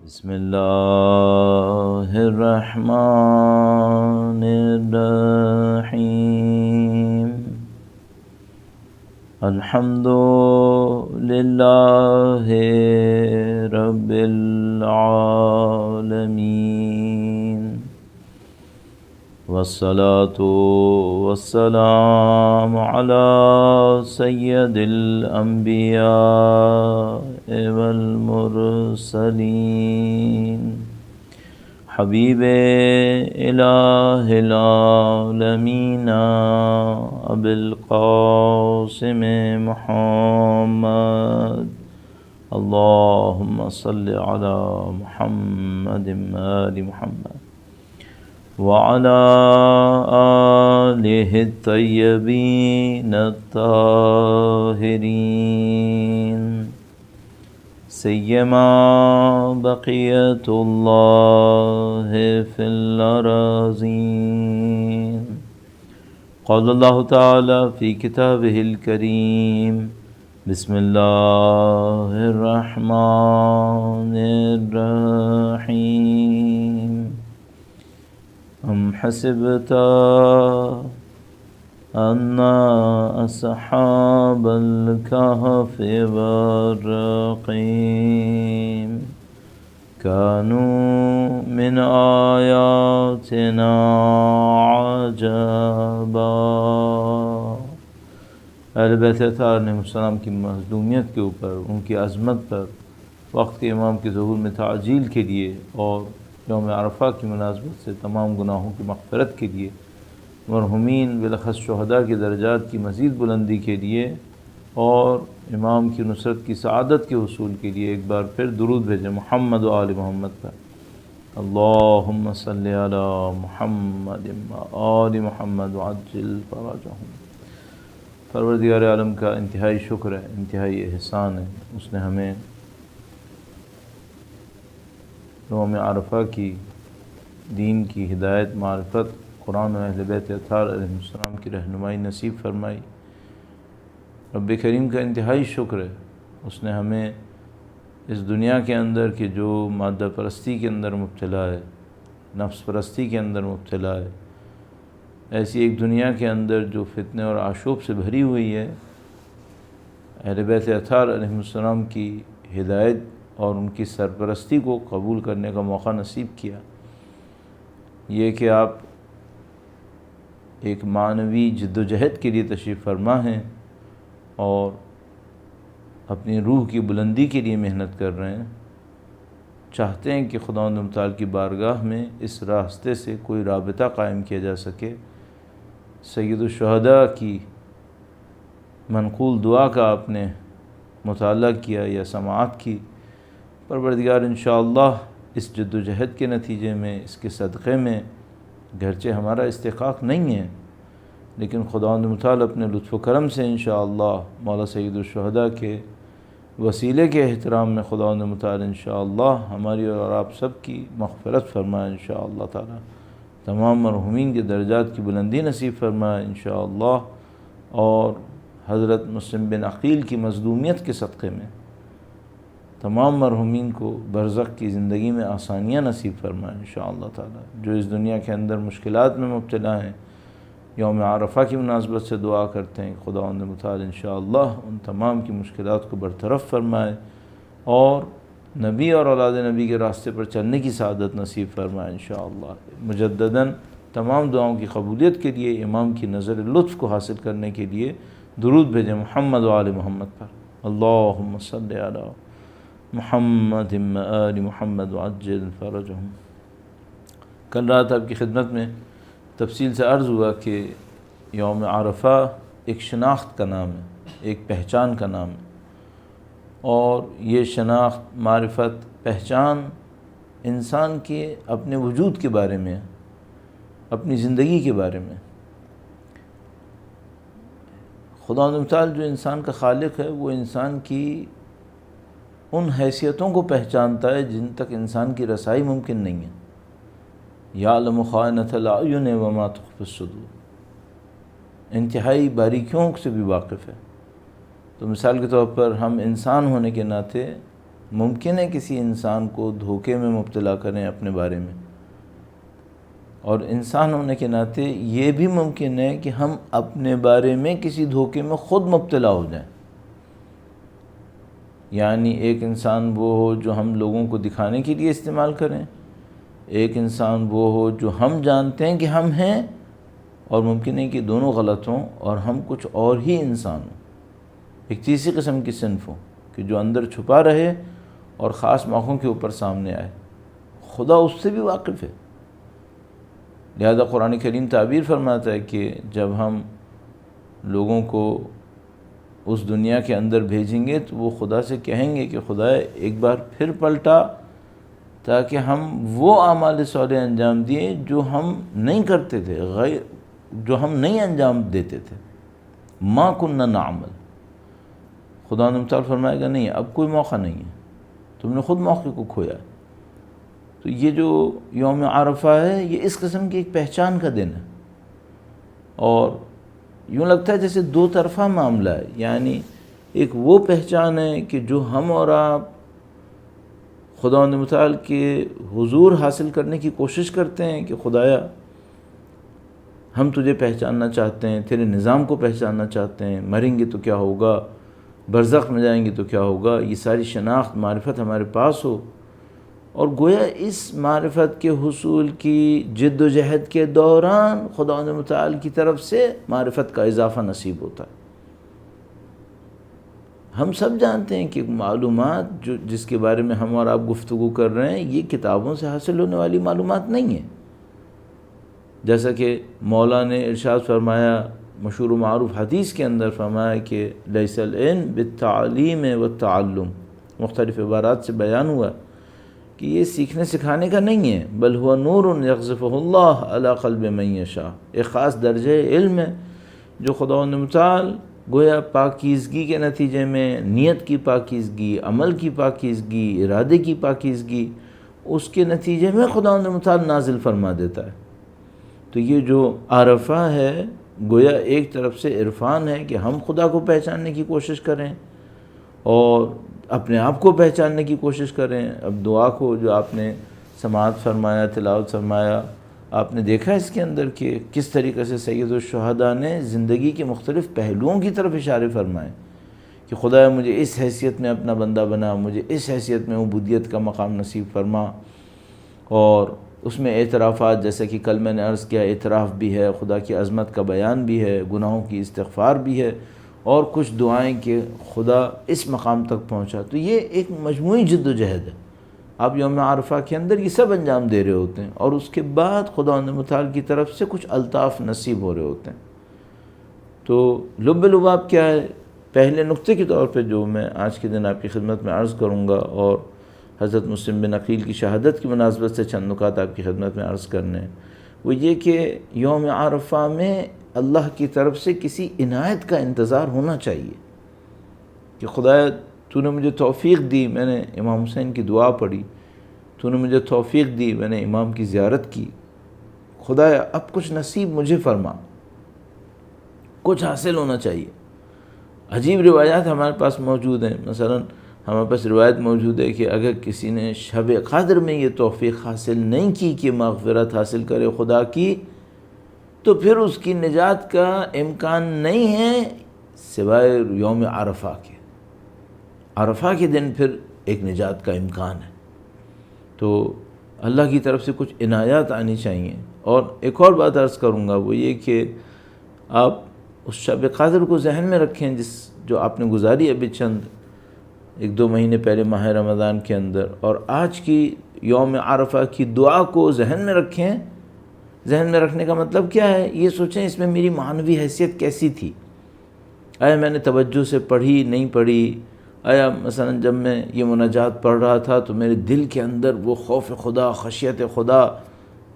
بسم اللہ الرحمن الرحیم الحمد للہ رب العالمین والصلاة والسلام علی سید الانبیاء والمرسلین حبیب الہ العالمین ابی القاسم محمد اللہم صلی علی محمد آل محمد وعلى آلہ الطیبین الطاہرین سیما بقیت اللہ فی الارضین قال اللہ تعالی فی کتابہ الکریم بسم اللہ الرحمن الرحیم ام حسبت ان اصحاب الكهف والرقیم كانوا من آیاتنا عجبا۔ اہل بیت اطہار علیہ السلام کی مظلومیت کے اوپر، ان کی عظمت پر، وقت کے امام کے ظہور میں تعجیل کے لیے اور یوم عرفہ کی مناسبت سے تمام گناہوں کی مغفرت کے لیے، مرحومین بالاخص شہداء کے درجات کی مزید بلندی کے لیے اور امام کی نصرت کی سعادت کے حصول کے لیے ایک بار پھر درود بھیجیں محمد و آل محمد پر۔ اللہم صلی علی محمد آل محمد وعجل فرجہم۔ پروردگار عالم کا انتہائی شکر ہے، انتہائی احسان ہے، اس نے ہمیں یوم عرفہ کی دین کی ہدایت، معرفت، قرآن و اہل بیت اطہار علیہ السلام کی رہنمائی نصیب فرمائی۔ رب کریم کا انتہائی شکر ہے، اس نے ہمیں اس دنیا کے اندر کہ جو مادہ پرستی کے اندر مبتلا ہے، نفس پرستی کے اندر مبتلا ہے، ایسی ایک دنیا کے اندر جو فتنے اور آشوب سے بھری ہوئی ہے، اہل بیت اطہار علیہ السلام کی ہدایت اور ان کی سرپرستی کو قبول کرنے کا موقع نصیب کیا۔ یہ کہ آپ ایک معنوی جد و جہد کے لیے تشریف فرما ہیں اور اپنی روح کی بلندی کے لیے محنت کر رہے ہیں، چاہتے ہیں کہ خداوند متعال کی بارگاہ میں اس راستے سے کوئی رابطہ قائم کیا جا سکے۔ سید الشہداء کی منقول دعا کا آپ نے مطالعہ کیا یا سماعت کی، پروردگار انشاءاللہ اس جد و جہد کے نتیجے میں، اس کے صدقے میں، گرچہ ہمارا استحقاق نہیں ہے لیکن خداوند متعال اپنے لطف و کرم سے انشاءاللہ مولا سید الشہداء کے وسیلے کے احترام میں خداوند متعال انشاءاللہ ہماری اور آپ سب کی مغفرت فرمائے انشاءاللہ تعالی، تمام مرحومین کے درجات کی بلندی نصیب فرمائے انشاءاللہ، اور حضرت مسلم بن عقیل کی مظلومیت کے صدقے میں تمام مرحومین کو برزخ کی زندگی میں آسانیاں نصیب فرمائے انشاءاللہ تعالی۔ جو اس دنیا کے اندر مشکلات میں مبتلا ہیں، یوم عرفہ کی مناسبت سے دعا کرتے ہیں، خداوند متعال انشاءاللہ ان تمام کی مشکلات کو برطرف فرمائے اور نبی اور اولاد نبی کے راستے پر چلنے کی سعادت نصیب فرمائے انشاءاللہ۔ مجدداً تمام دعاؤں کی قبولیت کے لیے، امام کی نظر لطف کو حاصل کرنے کے لیے درود بھیجیں محمد و آل محمد پر۔ اللہم صلی علی محمد آل محمد وعجل فرجہم۔ کل رات آپ کی خدمت میں تفصیل سے عرض ہوا کہ یوم عرفہ ایک شناخت کا نام ہے، ایک پہچان کا نام ہے، اور یہ شناخت، معرفت، پہچان انسان کے اپنے وجود کے بارے میں، اپنی زندگی کے بارے میں۔ خداوند متعال جو انسان کا خالق ہے، وہ انسان کی ان حیثیتوں کو پہچانتا ہے جن تک انسان کی رسائی ممکن نہیں ہے۔ یعلم خائنۃ الاعین وما تخفی الصدور، انتہائی باریکیوں سے بھی واقف ہے۔ تو مثال کے طور پر ہم انسان ہونے کے ناطے ممکن ہے کسی انسان کو دھوکے میں مبتلا کریں اپنے بارے میں، اور انسان ہونے کے ناطے یہ بھی ممکن ہے کہ ہم اپنے بارے میں کسی دھوکے میں خود مبتلا ہو جائیں۔ یعنی ایک انسان وہ ہو جو ہم لوگوں کو دکھانے کے لیے استعمال کریں، ایک انسان وہ ہو جو ہم جانتے ہیں کہ ہم ہیں، اور ممکن ہے کہ دونوں غلط ہوں اور ہم کچھ اور ہی انسان ہوں۔ ایک تیسری قسم کی صنف ہو کہ جو اندر چھپا رہے اور خاص موقعوں کے اوپر سامنے آئے، خدا اس سے بھی واقف ہے۔ لہذا قرآن کریم تعبیر فرماتا ہے کہ جب ہم لوگوں کو اس دنیا کے اندر بھیجیں گے تو وہ خدا سے کہیں گے کہ خدا ایک بار پھر پلٹا تاکہ ہم وہ اعمال صالح انجام دیں جو ہم نہیں کرتے تھے، جو ہم نہیں انجام دیتے تھے۔ ما کننا نعمل، خدا نے متعال فرمائے گا نہیں، اب کوئی موقع نہیں ہے، تم نے خود موقع کو کھویا۔ تو یہ جو یوم عرفہ ہے یہ اس قسم کی ایک پہچان کا دن ہے، اور یوں لگتا ہے جیسے دو طرفہ معاملہ ہے۔ یعنی ایک وہ پہچان ہے کہ جو ہم اور آپ خداوند متعال کے حضور حاصل کرنے کی کوشش کرتے ہیں کہ خدایا ہم تجھے پہچاننا چاہتے ہیں، تیرے نظام کو پہچاننا چاہتے ہیں، مریں گے تو کیا ہوگا، برزخ میں جائیں گے تو کیا ہوگا، یہ ساری شناخت معرفت ہمارے پاس ہو، اور گویا اس معرفت کے حصول کی جد و جہد کے دوران خداوند متعال کی طرف سے معرفت کا اضافہ نصیب ہوتا ہے۔ ہم سب جانتے ہیں کہ معلومات جس کے بارے میں ہم اور آپ گفتگو کر رہے ہیں یہ کتابوں سے حاصل ہونے والی معلومات نہیں ہیں۔ جیسا کہ مولا نے ارشاد فرمایا مشہور و معروف حدیث کے اندر، فرمایا کہ لیس العلم بالتعلیم والتعلم، مختلف عبارات سے بیان ہوا کہ یہ سیکھنے سکھانے کا نہیں ہے، بل ہوا نور یقذفہ اللہ علی قلب من یشاء، ایک خاص درجہ علم ہے جو خداوند متعال گویا پاکیزگی کے نتیجے میں، نیت کی پاکیزگی، عمل کی پاکیزگی، ارادے کی پاکیزگی، اس کے نتیجے میں خداوند متعال نازل فرما دیتا ہے۔ تو یہ جو عرفہ ہے گویا ایک طرف سے عرفان ہے کہ ہم خدا کو پہچاننے کی کوشش کریں اور اپنے آپ کو پہچاننے کی کوشش کریں۔ اب دعا کو جو آپ نے سماعت فرمایا، تلاوت فرمایا، آپ نے دیکھا اس کے اندر کہ کس طریقے سے سید الشہداء نے زندگی کے مختلف پہلوؤں کی طرف اشارے فرمائے کہ خدا مجھے اس حیثیت میں اپنا بندہ بنا، مجھے اس حیثیت میں عبودیت کا مقام نصیب فرما، اور اس میں اعترافات جیسے کہ کل میں نے عرض کیا اعتراف بھی ہے، خدا کی عظمت کا بیان بھی ہے، گناہوں کی استغفار بھی ہے، اور کچھ دعائیں کہ خدا اس مقام تک پہنچا۔ تو یہ ایک مجموعی جد و جہد ہے۔ آپ یوم عرفہ کے اندر یہ سب انجام دے رہے ہوتے ہیں، اور اس کے بعد خداوند متعال کی طرف سے کچھ الطاف نصیب ہو رہے ہوتے ہیں۔ تو لب لباب کیا ہے؟ پہلے نقطے کے طور پہ جو میں آج کے دن آپ کی خدمت میں عرض کروں گا، اور حضرت مسلم بن عقیل کی شہادت کی مناسبت سے چند نکات آپ کی خدمت میں عرض کرنے ہیں، وہ یہ کہ یوم عرفہ میں اللہ کی طرف سے کسی عنایت کا انتظار ہونا چاہیے کہ خدایا تو نے مجھے توفیق دی، میں نے امام حسین کی دعا پڑھی، تو نے مجھے توفیق دی، میں نے امام کی زیارت کی، خدایا اب کچھ نصیب مجھے فرما، کچھ حاصل ہونا چاہیے۔ عجیب روایات ہمارے پاس موجود ہیں، مثلا ہمارے پاس روایت موجود ہے کہ اگر کسی نے شب قدر میں یہ توفیق حاصل نہیں کی کہ مغفرت حاصل کرے خدا کی، تو پھر اس کی نجات کا امکان نہیں ہے سوائے یوم عرفہ کے۔ عرفہ کے دن پھر ایک نجات کا امکان ہے۔ تو اللہ کی طرف سے کچھ عنایات آنی چاہیے۔ اور ایک اور بات عرض کروں گا، وہ یہ کہ آپ اس شب قدر کو ذہن میں رکھیں جو آپ نے گزاری ابھی چند ایک دو مہینے پہلے ماہ رمضان کے اندر، اور آج کی یوم عرفہ کی دعا کو ذہن میں رکھیں۔ ذہن میں رکھنے کا مطلب کیا ہے؟ یہ سوچیں اس میں میری معنوی حیثیت کیسی تھی، آیا میں نے توجہ سے پڑھی نہیں پڑھی، آیا مثلا جب میں یہ مناجات پڑھ رہا تھا تو میرے دل کے اندر وہ خوف خدا، خشیت خدا،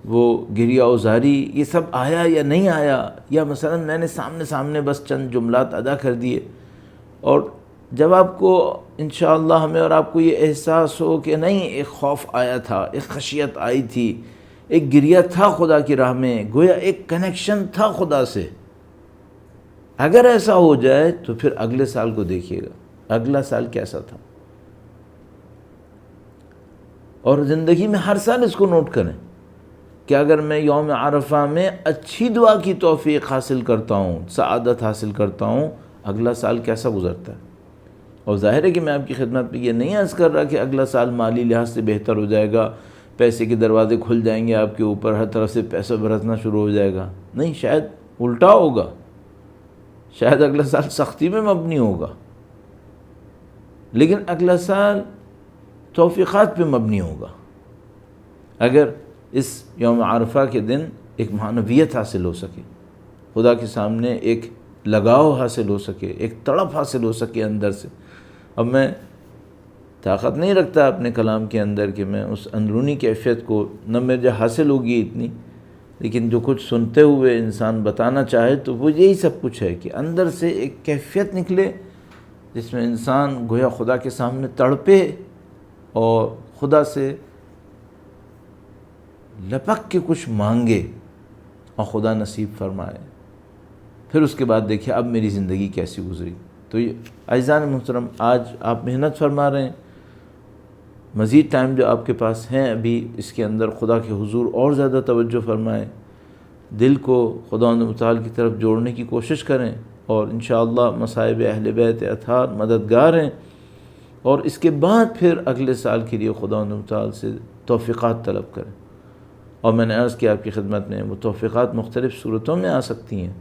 وہ گریہ و زاری، یہ سب آیا یا نہیں آیا، یا مثلا میں نے سامنے بس چند جملات ادا کر دیے۔ اور جب آپ کو انشاءاللہ ہمیں اور آپ کو یہ احساس ہو کہ نہیں ایک خوف آیا تھا، ایک خشیت آئی تھی، ایک گریہ تھا خدا کی راہ میں، گویا ایک کنیکشن تھا خدا سے، اگر ایسا ہو جائے تو پھر اگلے سال کو دیکھیے گا اگلا سال کیسا تھا۔ اور زندگی میں ہر سال اس کو نوٹ کریں کہ اگر میں یوم عرفہ میں اچھی دعا کی توفیق حاصل کرتا ہوں، سعادت حاصل کرتا ہوں، اگلا سال کیسا گزرتا ہے۔ اور ظاہر ہے کہ میں آپ کی خدمت میں یہ نہیں عرض کر رہا کہ اگلا سال مالی لحاظ سے بہتر ہو جائے گا، پیسے کے دروازے کھل جائیں گے آپ کے اوپر، ہر طرف سے پیسہ برسنا شروع ہو جائے گا، نہیں، شاید الٹا ہوگا، شاید اگلا سال سختی میں مبنی ہوگا، لیکن اگلا سال توفیقات پہ مبنی ہوگا۔ اگر اس یوم عرفہ کے دن ایک معنویت حاصل ہو سکے، خدا کے سامنے ایک لگاؤ حاصل ہو سکے، ایک تڑپ حاصل ہو سکے اندر سے۔ اب میں طاقت نہیں رکھتا اپنے کلام کے اندر کہ میں اس اندرونی کیفیت کو، نہ مجھے حاصل ہوگی اتنی، لیکن جو کچھ سنتے ہوئے انسان بتانا چاہے تو وہ یہی سب کچھ ہے کہ اندر سے ایک کیفیت نکلے جس میں انسان گویا خدا کے سامنے تڑپے اور خدا سے لپک کے کچھ مانگے اور خدا نصیب فرمائے۔ پھر اس کے بعد دیکھیں اب میری زندگی کیسی گزری۔ تو یہ عزیزان محترم، آج آپ محنت فرما رہے ہیں، مزید ٹائم جو آپ کے پاس ہیں ابھی، اس کے اندر خدا کے حضور اور زیادہ توجہ فرمائیں، دل کو خداوند متعال کی طرف جوڑنے کی کوشش کریں، اور انشاءاللہ مصائب اہل بیت اطہار مددگار ہیں، اور اس کے بعد پھر اگلے سال کے لیے خداوند متعال سے توفیقات طلب کریں۔ اور میں نے عرض کیا آپ کی خدمت میں، وہ توفیقات مختلف صورتوں میں آ سکتی ہیں،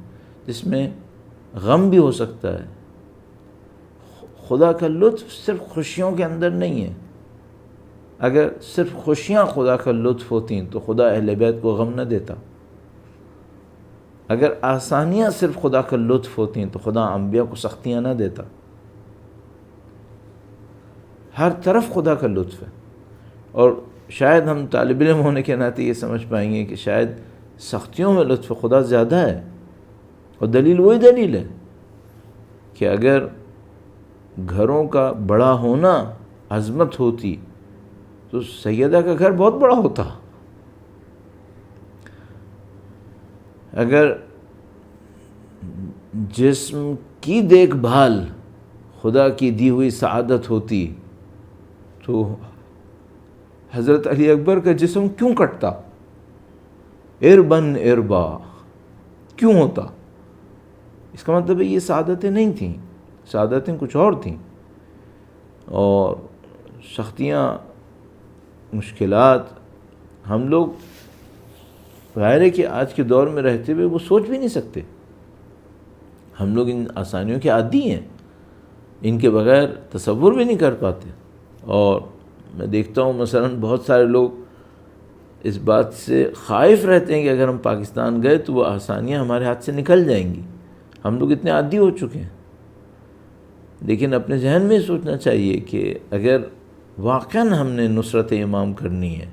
جس میں غم بھی ہو سکتا ہے۔ خدا کا لطف صرف خوشیوں کے اندر نہیں ہے۔ اگر صرف خوشیاں خدا کا لطف ہوتیں تو خدا اہل بیت کو غم نہ دیتا۔ اگر آسانیاں صرف خدا کا لطف ہوتیں تو خدا انبیاء کو سختیاں نہ دیتا۔ ہر طرف خدا کا لطف ہے، اور شاید ہم طالب علم ہونے کے ناطے یہ سمجھ پائیں گے کہ شاید سختیوں میں لطف خدا زیادہ ہے، اور دلیل وہی دلیل ہے کہ اگر گھروں کا بڑا ہونا عظمت ہوتی تو سیدہ کا گھر بہت بڑا ہوتا۔ اگر جسم کی دیکھ بھال خدا کی دی ہوئی سعادت ہوتی تو حضرت علی اکبر کا جسم کیوں کٹتا؟ اربن اربا کیوں ہوتا؟ اس کا مطلب ہے یہ سعادتیں نہیں تھیں، سعادتیں کچھ اور تھیں، اور سختیاں، مشکلات ہم لوگ ظاہر ہے کہ آج کے دور میں رہتے ہوئے وہ سوچ بھی نہیں سکتے۔ ہم لوگ ان آسانیوں کے عادی ہیں، ان کے بغیر تصور بھی نہیں کر پاتے۔ اور میں دیکھتا ہوں مثلا بہت سارے لوگ اس بات سے خائف رہتے ہیں کہ اگر ہم پاکستان گئے تو وہ آسانیاں ہمارے ہاتھ سے نکل جائیں گی، ہم لوگ اتنے عادی ہو چکے ہیں۔ لیکن اپنے ذہن میں سوچنا چاہیے کہ اگر واقعاً ہم نے نصرت امام کرنی ہے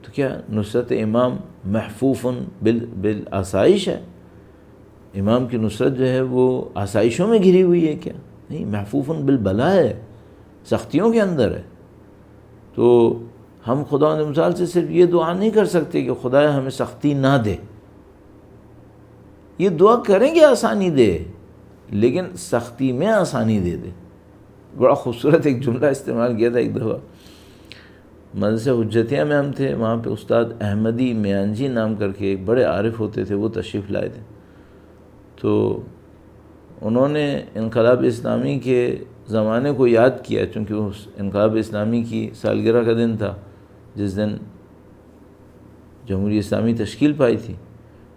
تو کیا نصرت امام محفوف بالآسائش ہے؟ امام کی نصرت جو ہے وہ آسائشوں میں گھری ہوئی ہے کیا؟ نہیں، محفوف بالبلا ہے، سختیوں کے اندر ہے۔ تو ہم خدا متعال سے صرف یہ دعا نہیں کر سکتے کہ خدا ہمیں سختی نہ دے، یہ دعا کریں کہ آسانی دے، لیکن سختی میں آسانی دے دے۔ بڑا خوبصورت ایک جملہ استعمال کیا تھا ایک دفعہ، مدرسہ حجتیہ میں ہم تھے، وہاں پہ استاد احمدی میانجی نام کر کے ایک بڑے عارف ہوتے تھے، وہ تشریف لائے تھے۔ تو انہوں نے انقلاب اسلامی کے زمانے کو یاد کیا، چونکہ اس انقلاب اسلامی کی سالگرہ کا دن تھا جس دن جمہوریہ اسلامی تشکیل پائی تھی۔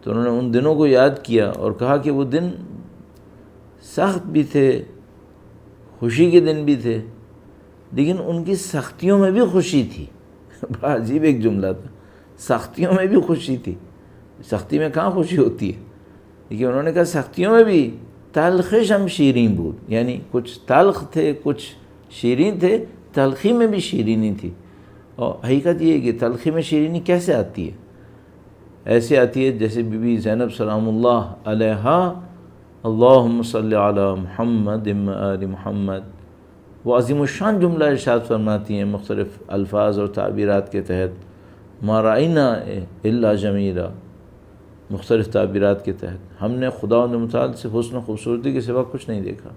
تو انہوں نے ان دنوں کو یاد کیا اور کہا کہ وہ دن سخت بھی تھے، خوشی کے دن بھی تھے، لیکن ان کی سختیوں میں بھی خوشی تھی۔ بڑا عجیب ایک جملہ تھا، سختیوں میں بھی خوشی تھی۔ سختی میں کہاں خوشی ہوتی ہے؟ لیکن انہوں نے کہا سختیوں میں بھی تلخش ہم شیریں بود، یعنی کچھ تلخ تھے، کچھ شیریں تھے، تلخی میں بھی شیرینی تھی۔ اور حقیقت یہ ہے کہ تلخی میں شیرینی کیسے آتی ہے؟ ایسے آتی ہے جیسے بی بی زینب سلام اللہ علیہا اللہم صلی علی محمد آل محمد، وہ عظیم الشان جملہ ارشاد فرماتی ہیں مختلف الفاظ اور تعبیرات کے تحت، ما رأینا الا جمیلا، مختلف تعبیرات کے تحت ہم نے خدا متعال سے حسن و خوبصورتی کے سوا کچھ نہیں دیکھا۔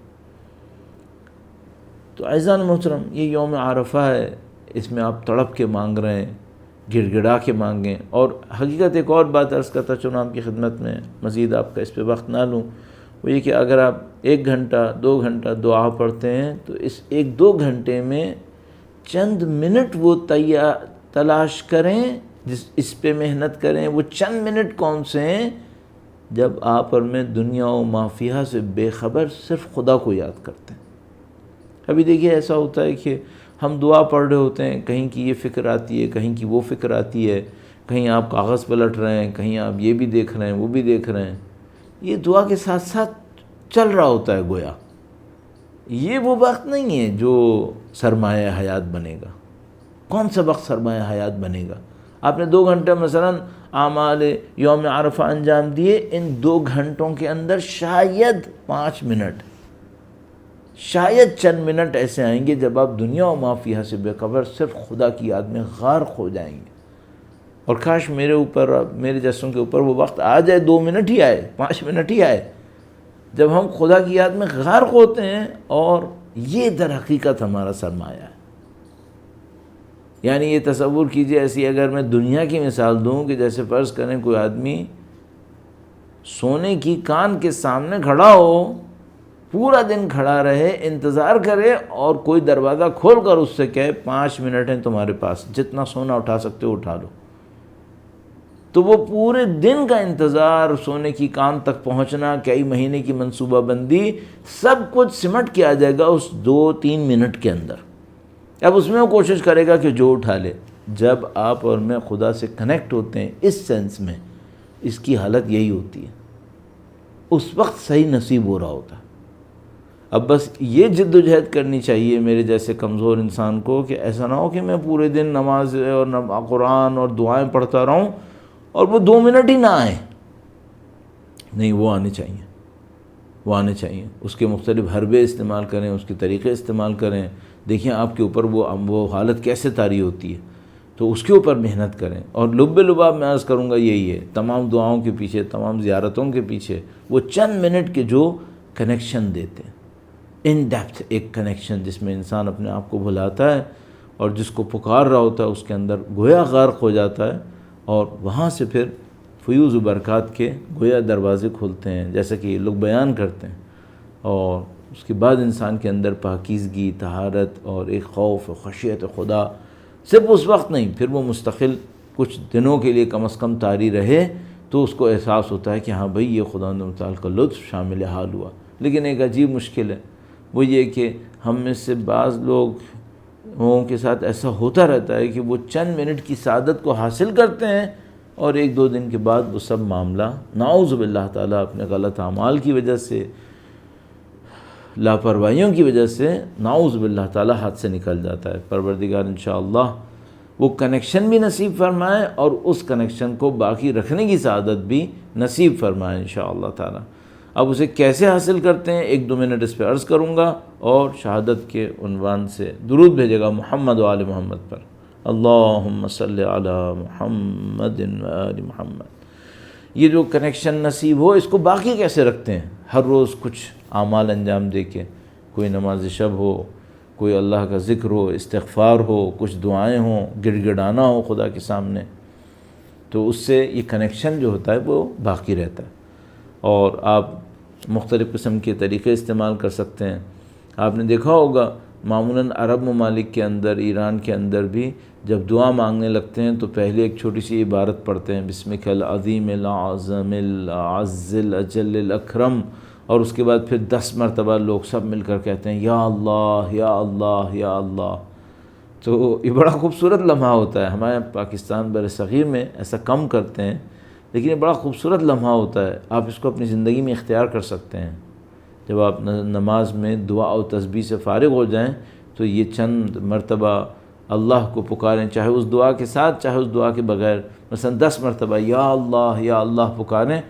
تو عزیزان محترم، یہ یوم عرفہ ہے، اس میں آپ تڑپ کے مانگ رہے ہیں، گڑ گڑا کے مانگیں۔ اور حقیقت ایک اور بات عرض کرتا چلوں آپ کی خدمت میں، مزید آپ کا اس پہ وقت نہ لوں، وہ یہ کہ اگر آپ 1 گھنٹہ 2 گھنٹہ دعا پڑھتے ہیں تو اس 1-2 گھنٹے میں چند منٹ وہ تلاش کریں، اس پہ محنت کریں۔ وہ چند منٹ کون سے ہیں؟ جب آپ اور میں دنیا و ما فیہا سے بے خبر صرف خدا کو یاد کرتے ہیں۔ ابھی دیکھیے ایسا ہوتا ہے کہ ہم دعا پڑھ رہے ہوتے ہیں، کہیں کی یہ فکر آتی ہے، کہیں کی وہ فکر آتی ہے، کہیں آپ کاغذ پلٹ رہے ہیں، کہیں آپ یہ بھی دیکھ رہے ہیں، وہ بھی دیکھ رہے ہیں۔ یہ دعا کے ساتھ ساتھ چل رہا ہوتا ہے گویا۔ یہ وہ وقت نہیں ہے جو سرمایہ حیات بنے گا۔ کون سا وقت سرمایہ حیات بنے گا؟ آپ نے 2 گھنٹے مثلاً اعمال یوم عرفہ انجام دیے، ان 2 گھنٹوں کے اندر شاید 5 منٹ، شاید چند منٹ ایسے آئیں گے جب آپ دنیا و ما فیہا سے بے خبر صرف خدا کی یاد میں غرق ہو جائیں گے۔ اور کاش میرے اوپر، میرے جیسوں کے اوپر وہ وقت آ جائے، 2 منٹ ہی آئے، 5 منٹ ہی آئے، جب ہم خدا کی یاد میں غرق ہوتے ہیں، اور یہ در حقیقت ہمارا سرمایہ ہے۔ یعنی یہ تصور کیجئے، ایسی اگر میں دنیا کی مثال دوں کہ جیسے فرض کریں کوئی آدمی سونے کی کان کے سامنے کھڑا ہو، پورا دن کھڑا رہے، انتظار کرے، اور کوئی دروازہ کھول کر اس سے کہے 5 منٹ ہیں تمہارے پاس، جتنا سونا اٹھا سکتے ہو اٹھا لو، تو وہ پورے دن کا انتظار، سونے کی کان تک پہنچنا، کئی مہینے کی منصوبہ بندی، سب کچھ سمٹ کے آ جائے گا اس 2-3 منٹ کے اندر۔ اب اس میں وہ کوشش کرے گا کہ جو اٹھا لے۔ جب آپ اور میں خدا سے کنیکٹ ہوتے ہیں اس سینس میں، اس کی حالت یہی ہوتی ہے، اس وقت صحیح نصیب ہو رہا ہوتا ہے۔ اب بس یہ جد و جہد کرنی چاہیے میرے جیسے کمزور انسان کو کہ ایسا نہ ہو کہ میں پورے دن نماز اور قرآن اور دعائیں پڑھتا رہوں اور وہ 2 منٹ ہی نہ آئیں۔ نہیں، وہ آنے چاہیے، وہ آنے چاہیے۔ اس کے مختلف حربے استعمال کریں، اس کے طریقے استعمال کریں۔ دیکھیں آپ کے اوپر وہ حالت کیسے طاری ہوتی ہے، تو اس کے اوپر محنت کریں۔ اور لب لباب میں عرض کروں گا یہی ہے، تمام دعاؤں کے پیچھے، تمام زیارتوں کے پیچھے وہ چند منٹ کے جو کنیکشن دیتے ہیں، ان ڈیپتھ ایک کنیکشن جس میں انسان اپنے آپ کو بھلاتا ہے اور جس کو پکار رہا ہوتا ہے اس کے اندر گویا غرق ہو جاتا ہے، اور وہاں سے پھر فیوز و برکات کے گویا دروازے کھولتے ہیں، جیسا کہ یہ لوگ بیان کرتے ہیں۔ اور اس کے بعد انسان کے اندر پاکیزگی، طہارت اور ایک خوف و خشیت خدا صرف اس وقت نہیں، پھر وہ مستقل کچھ دنوں کے لیے کم از کم طاری رہے تو اس کو احساس ہوتا ہے کہ ہاں بھئی یہ خداوند متعال کا لطف شامل حال ہوا۔ لیکن ایک عجیب مشکل ہے، وہ یہ کہ ہم میں سے بعض لوگوں کے ساتھ ایسا ہوتا رہتا ہے کہ وہ چند منٹ کی سعادت کو حاصل کرتے ہیں اور 1-2 دن کے بعد وہ سب معاملہ نعوذ باللہ تعالیٰ اپنے غلط اعمال کی وجہ سے، لاپرواہیوں کی وجہ سے نعوذ باللہ تعالیٰ ہاتھ سے نکل جاتا ہے۔ پروردگار انشاءاللہ وہ کنیکشن بھی نصیب فرمائے اور اس کنیکشن کو باقی رکھنے کی سعادت بھی نصیب فرمائے انشاءاللہ تعالیٰ۔ اب اسے کیسے حاصل کرتے ہیں 1-2 منٹ اس پہ عرض کروں گا، اور شہادت کے عنوان سے درود بھیجے گا محمد و آل محمد پر، اللہم صلی علی محمد و آل محمد۔ یہ جو کنیکشن نصیب ہو، اس کو باقی کیسے رکھتے ہیں؟ ہر روز کچھ اعمال انجام دے کے، کوئی نماز شب ہو، کوئی اللہ کا ذکر ہو، استغفار ہو، کچھ دعائیں ہوں، گڑ گڑانا ہو خدا کے سامنے، تو اس سے یہ کنیکشن جو ہوتا ہے وہ باقی رہتا ہے۔ اور آپ مختلف قسم کے طریقے استعمال کر سکتے ہیں۔ آپ نے دیکھا ہوگا معمولاً عرب ممالک کے اندر، ایران کے اندر بھی جب دعا مانگنے لگتے ہیں تو پہلے ایک چھوٹی سی عبارت پڑھتے ہیں، بسمک العظیم الاعظم الاعز الاجل الاکرم، اور اس کے بعد پھر 10 مرتبہ لوگ سب مل کر کہتے ہیں یا اللہ یا اللہ یا اللہ۔ تو یہ بڑا خوبصورت لمحہ ہوتا ہے۔ ہمارے پاکستان بر صغیر میں ایسا کم کرتے ہیں، لیکن یہ بڑا خوبصورت لمحہ ہوتا ہے۔ آپ اس کو اپنی زندگی میں اختیار کر سکتے ہیں۔ جب آپ نماز میں دعا و تسبیح سے فارغ ہو جائیں تو یہ چند مرتبہ اللہ کو پکاریں، چاہے اس دعا کے ساتھ چاہے اس دعا کے بغیر، مثلا 10 مرتبہ یا اللہ پکاریں،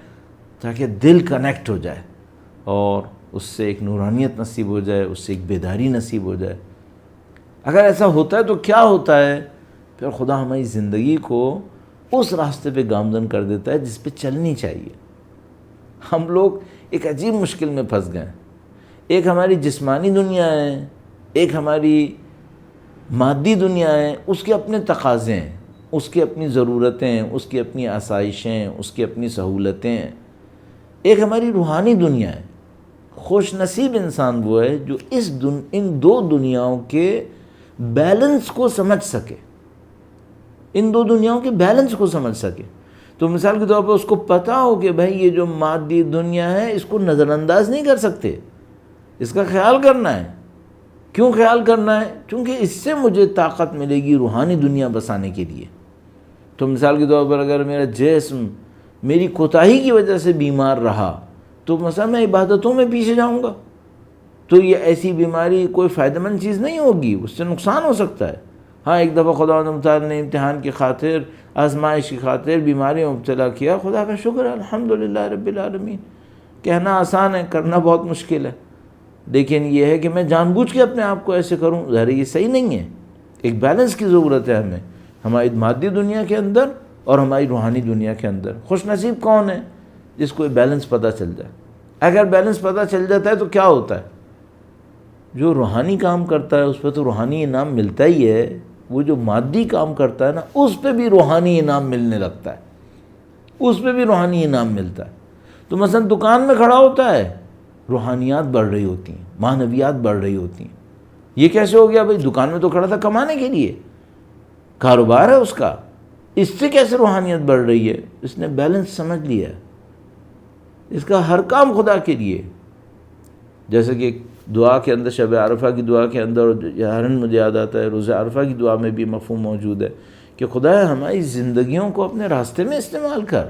تاکہ دل کنیکٹ ہو جائے اور اس سے ایک نورانیت نصیب ہو جائے، اس سے ایک بیداری نصیب ہو جائے۔ اگر ایسا ہوتا ہے تو کیا ہوتا ہے؟ پھر خدا ہماری زندگی کو اس راستے پہ گامزن کر دیتا ہے جس پہ چلنی چاہیے۔ ہم لوگ ایک عجیب مشکل میں پھنس گئے ہیں۔ ایک ہماری جسمانی دنیا ہے، ایک ہماری مادی دنیا ہے اس کے اپنے تقاضے ہیں، اس کی اپنی ضرورتیں ہیں، اس کی اپنی آسائشیں، اس کی اپنی سہولتیں ہیں۔ ایک ہماری روحانی دنیا ہے۔ خوش نصیب انسان وہ ہے جو ان دو دنیاؤں کے بیلنس کو سمجھ سکے، ان دو دنیاؤں کے بیلنس کو سمجھ سکے۔ تو مثال کے طور پر اس کو پتہ ہو کہ بھائی یہ جو مادی دنیا ہے اس کو نظر انداز نہیں کر سکتے، اس کا خیال کرنا ہے۔ کیوں خیال کرنا ہے؟ چونکہ اس سے مجھے طاقت ملے گی روحانی دنیا بسانے کے لیے۔ تو مثال کے طور پر اگر میرا جسم میری کوتاہی کی وجہ سے بیمار رہا تو مثلا میں عبادتوں میں پیچھے جاؤں گا، تو یہ ایسی بیماری کوئی فائدہ مند چیز نہیں ہوگی، اس سے نقصان ہو سکتا ہے۔ ہاں ایک دفعہ خدا تعالیٰ نے امتحان کی خاطر، آزمائش کی خاطر بیماری میں مبتلا کیا، خدا کا شکر ہے، الحمدللہ رب العالمین۔ کہنا آسان ہے، کرنا بہت مشکل ہے، لیکن یہ ہے کہ میں جان بوجھ کے اپنے آپ کو ایسے کروں، ظاہر یہ صحیح نہیں ہے۔ ایک بیلنس کی ضرورت ہے ہمیں، ہماری مادی دنیا کے اندر اور ہماری روحانی دنیا کے اندر۔ خوش نصیب کون ہے؟ جس کو بیلنس پتہ چل جائے۔ اگر بیلنس پتہ چل جاتا ہے تو کیا ہوتا ہے؟ جو روحانی کام کرتا ہے اس پہ تو روحانی انعام ملتا ہی ہے، وہ جو مادی کام کرتا ہے نا اس پہ بھی روحانی انعام ملنے لگتا ہے، اس پہ بھی روحانی انعام ملتا ہے۔ تو مثلا دکان میں کھڑا ہوتا ہے، روحانیات بڑھ رہی ہوتی ہیں، معنویات بڑھ رہی ہوتی ہیں۔ یہ کیسے ہو گیا؟ بھائی دکان میں تو کھڑا تھا کمانے کے لیے، کاروبار ہے اس کا، اس سے کیسے روحانیت بڑھ رہی ہے؟ اس نے بیلنس سمجھ لیا ہے، اس کا ہر کام خدا کے لیے۔ جیسے کہ دعا کے اندر، شب عرفہ کی دعا کے اندر، یارن مجھے یاد آتا ہے روز عرفہ کی دعا میں بھی مفہوم موجود ہے کہ خدا ہماری زندگیوں کو اپنے راستے میں استعمال کر۔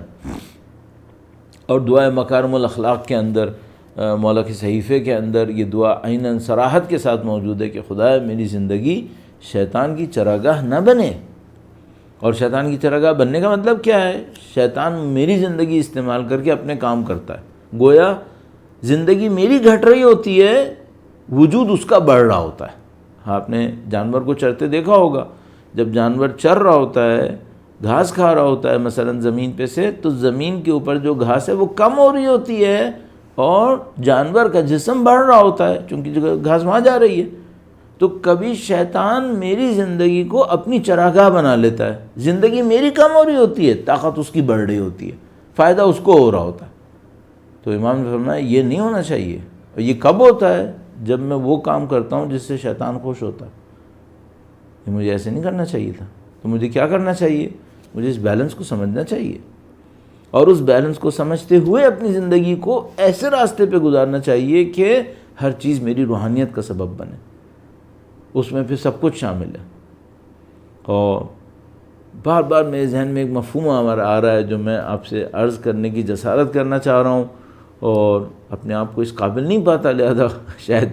اور دعا مکارم الاخلاق کے اندر، مولا کے صحیفے کے اندر یہ دعا عیناً صراحت کے ساتھ موجود ہے کہ خدا میری زندگی شیطان کی چراگاہ نہ بنے۔ اور شیطان کی چراگاہ بننے کا مطلب کیا ہے؟ شیطان میری زندگی استعمال کر کے اپنے کام کرتا ہے، گویا زندگی میری گھٹ رہی ہوتی ہے، وجود اس کا بڑھ رہا ہوتا ہے۔ آپ نے جانور کو چرتے دیکھا ہوگا، جب جانور چر رہا ہوتا ہے، گھاس کھا رہا ہوتا ہے مثلا زمین پہ سے، تو زمین کے اوپر جو گھاس ہے وہ کم ہو رہی ہوتی ہے اور جانور کا جسم بڑھ رہا ہوتا ہے، چونکہ گھاس وہاں جا رہی ہے۔ تو کبھی شیطان میری زندگی کو اپنی چراگاہ بنا لیتا ہے، زندگی میری کم ہو رہی ہوتی ہے، طاقت اس کی بڑھ رہی ہوتی ہے، فائدہ اس کو ہو رہا ہوتا ہے۔ تو امام نے فرمایا یہ نہیں ہونا چاہیے۔ اور یہ کب ہوتا ہے؟ جب میں وہ کام کرتا ہوں جس سے شیطان خوش ہوتا ہے۔ یہ مجھے ایسے نہیں کرنا چاہیے تھا، تو مجھے کیا کرنا چاہیے؟ مجھے اس بیلنس کو سمجھنا چاہیے، اور اس بیلنس کو سمجھتے ہوئے اپنی زندگی کو ایسے راستے پہ گزارنا چاہیے کہ ہر چیز میری روحانیت کا سبب بنے، اس میں پھر سب کچھ شامل ہے۔ اور بار بار میرے ذہن میں ایک مفہوم ہمارا آ رہا ہے جو میں آپ سے عرض کرنے کی جسارت کرنا چاہ رہا ہوں، اور اپنے آپ کو اس قابل نہیں پاتا، لہذا شاید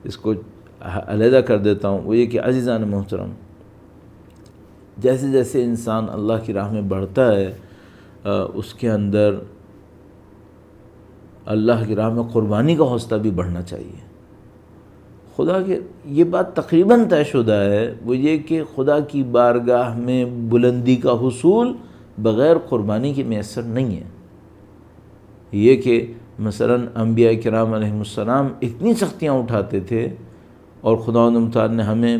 اس کو علیحدہ کر دیتا ہوں۔ وہ یہ کہ عزیزان محترم، جیسے جیسے انسان اللہ کی راہ میں بڑھتا ہے، اس کے اندر اللہ کی راہ میں قربانی کا حوصلہ بھی بڑھنا چاہیے۔ خدا کے یہ بات تقریباً طے شدہ ہے، وہ یہ کہ خدا کی بارگاہ میں بلندی کا حصول بغیر قربانی کے میسر نہیں ہے۔ یہ کہ مثلاً انبیاء کرام علیہم السلام اتنی سختیاں اٹھاتے تھے، اور خدا متعال نے ہمیں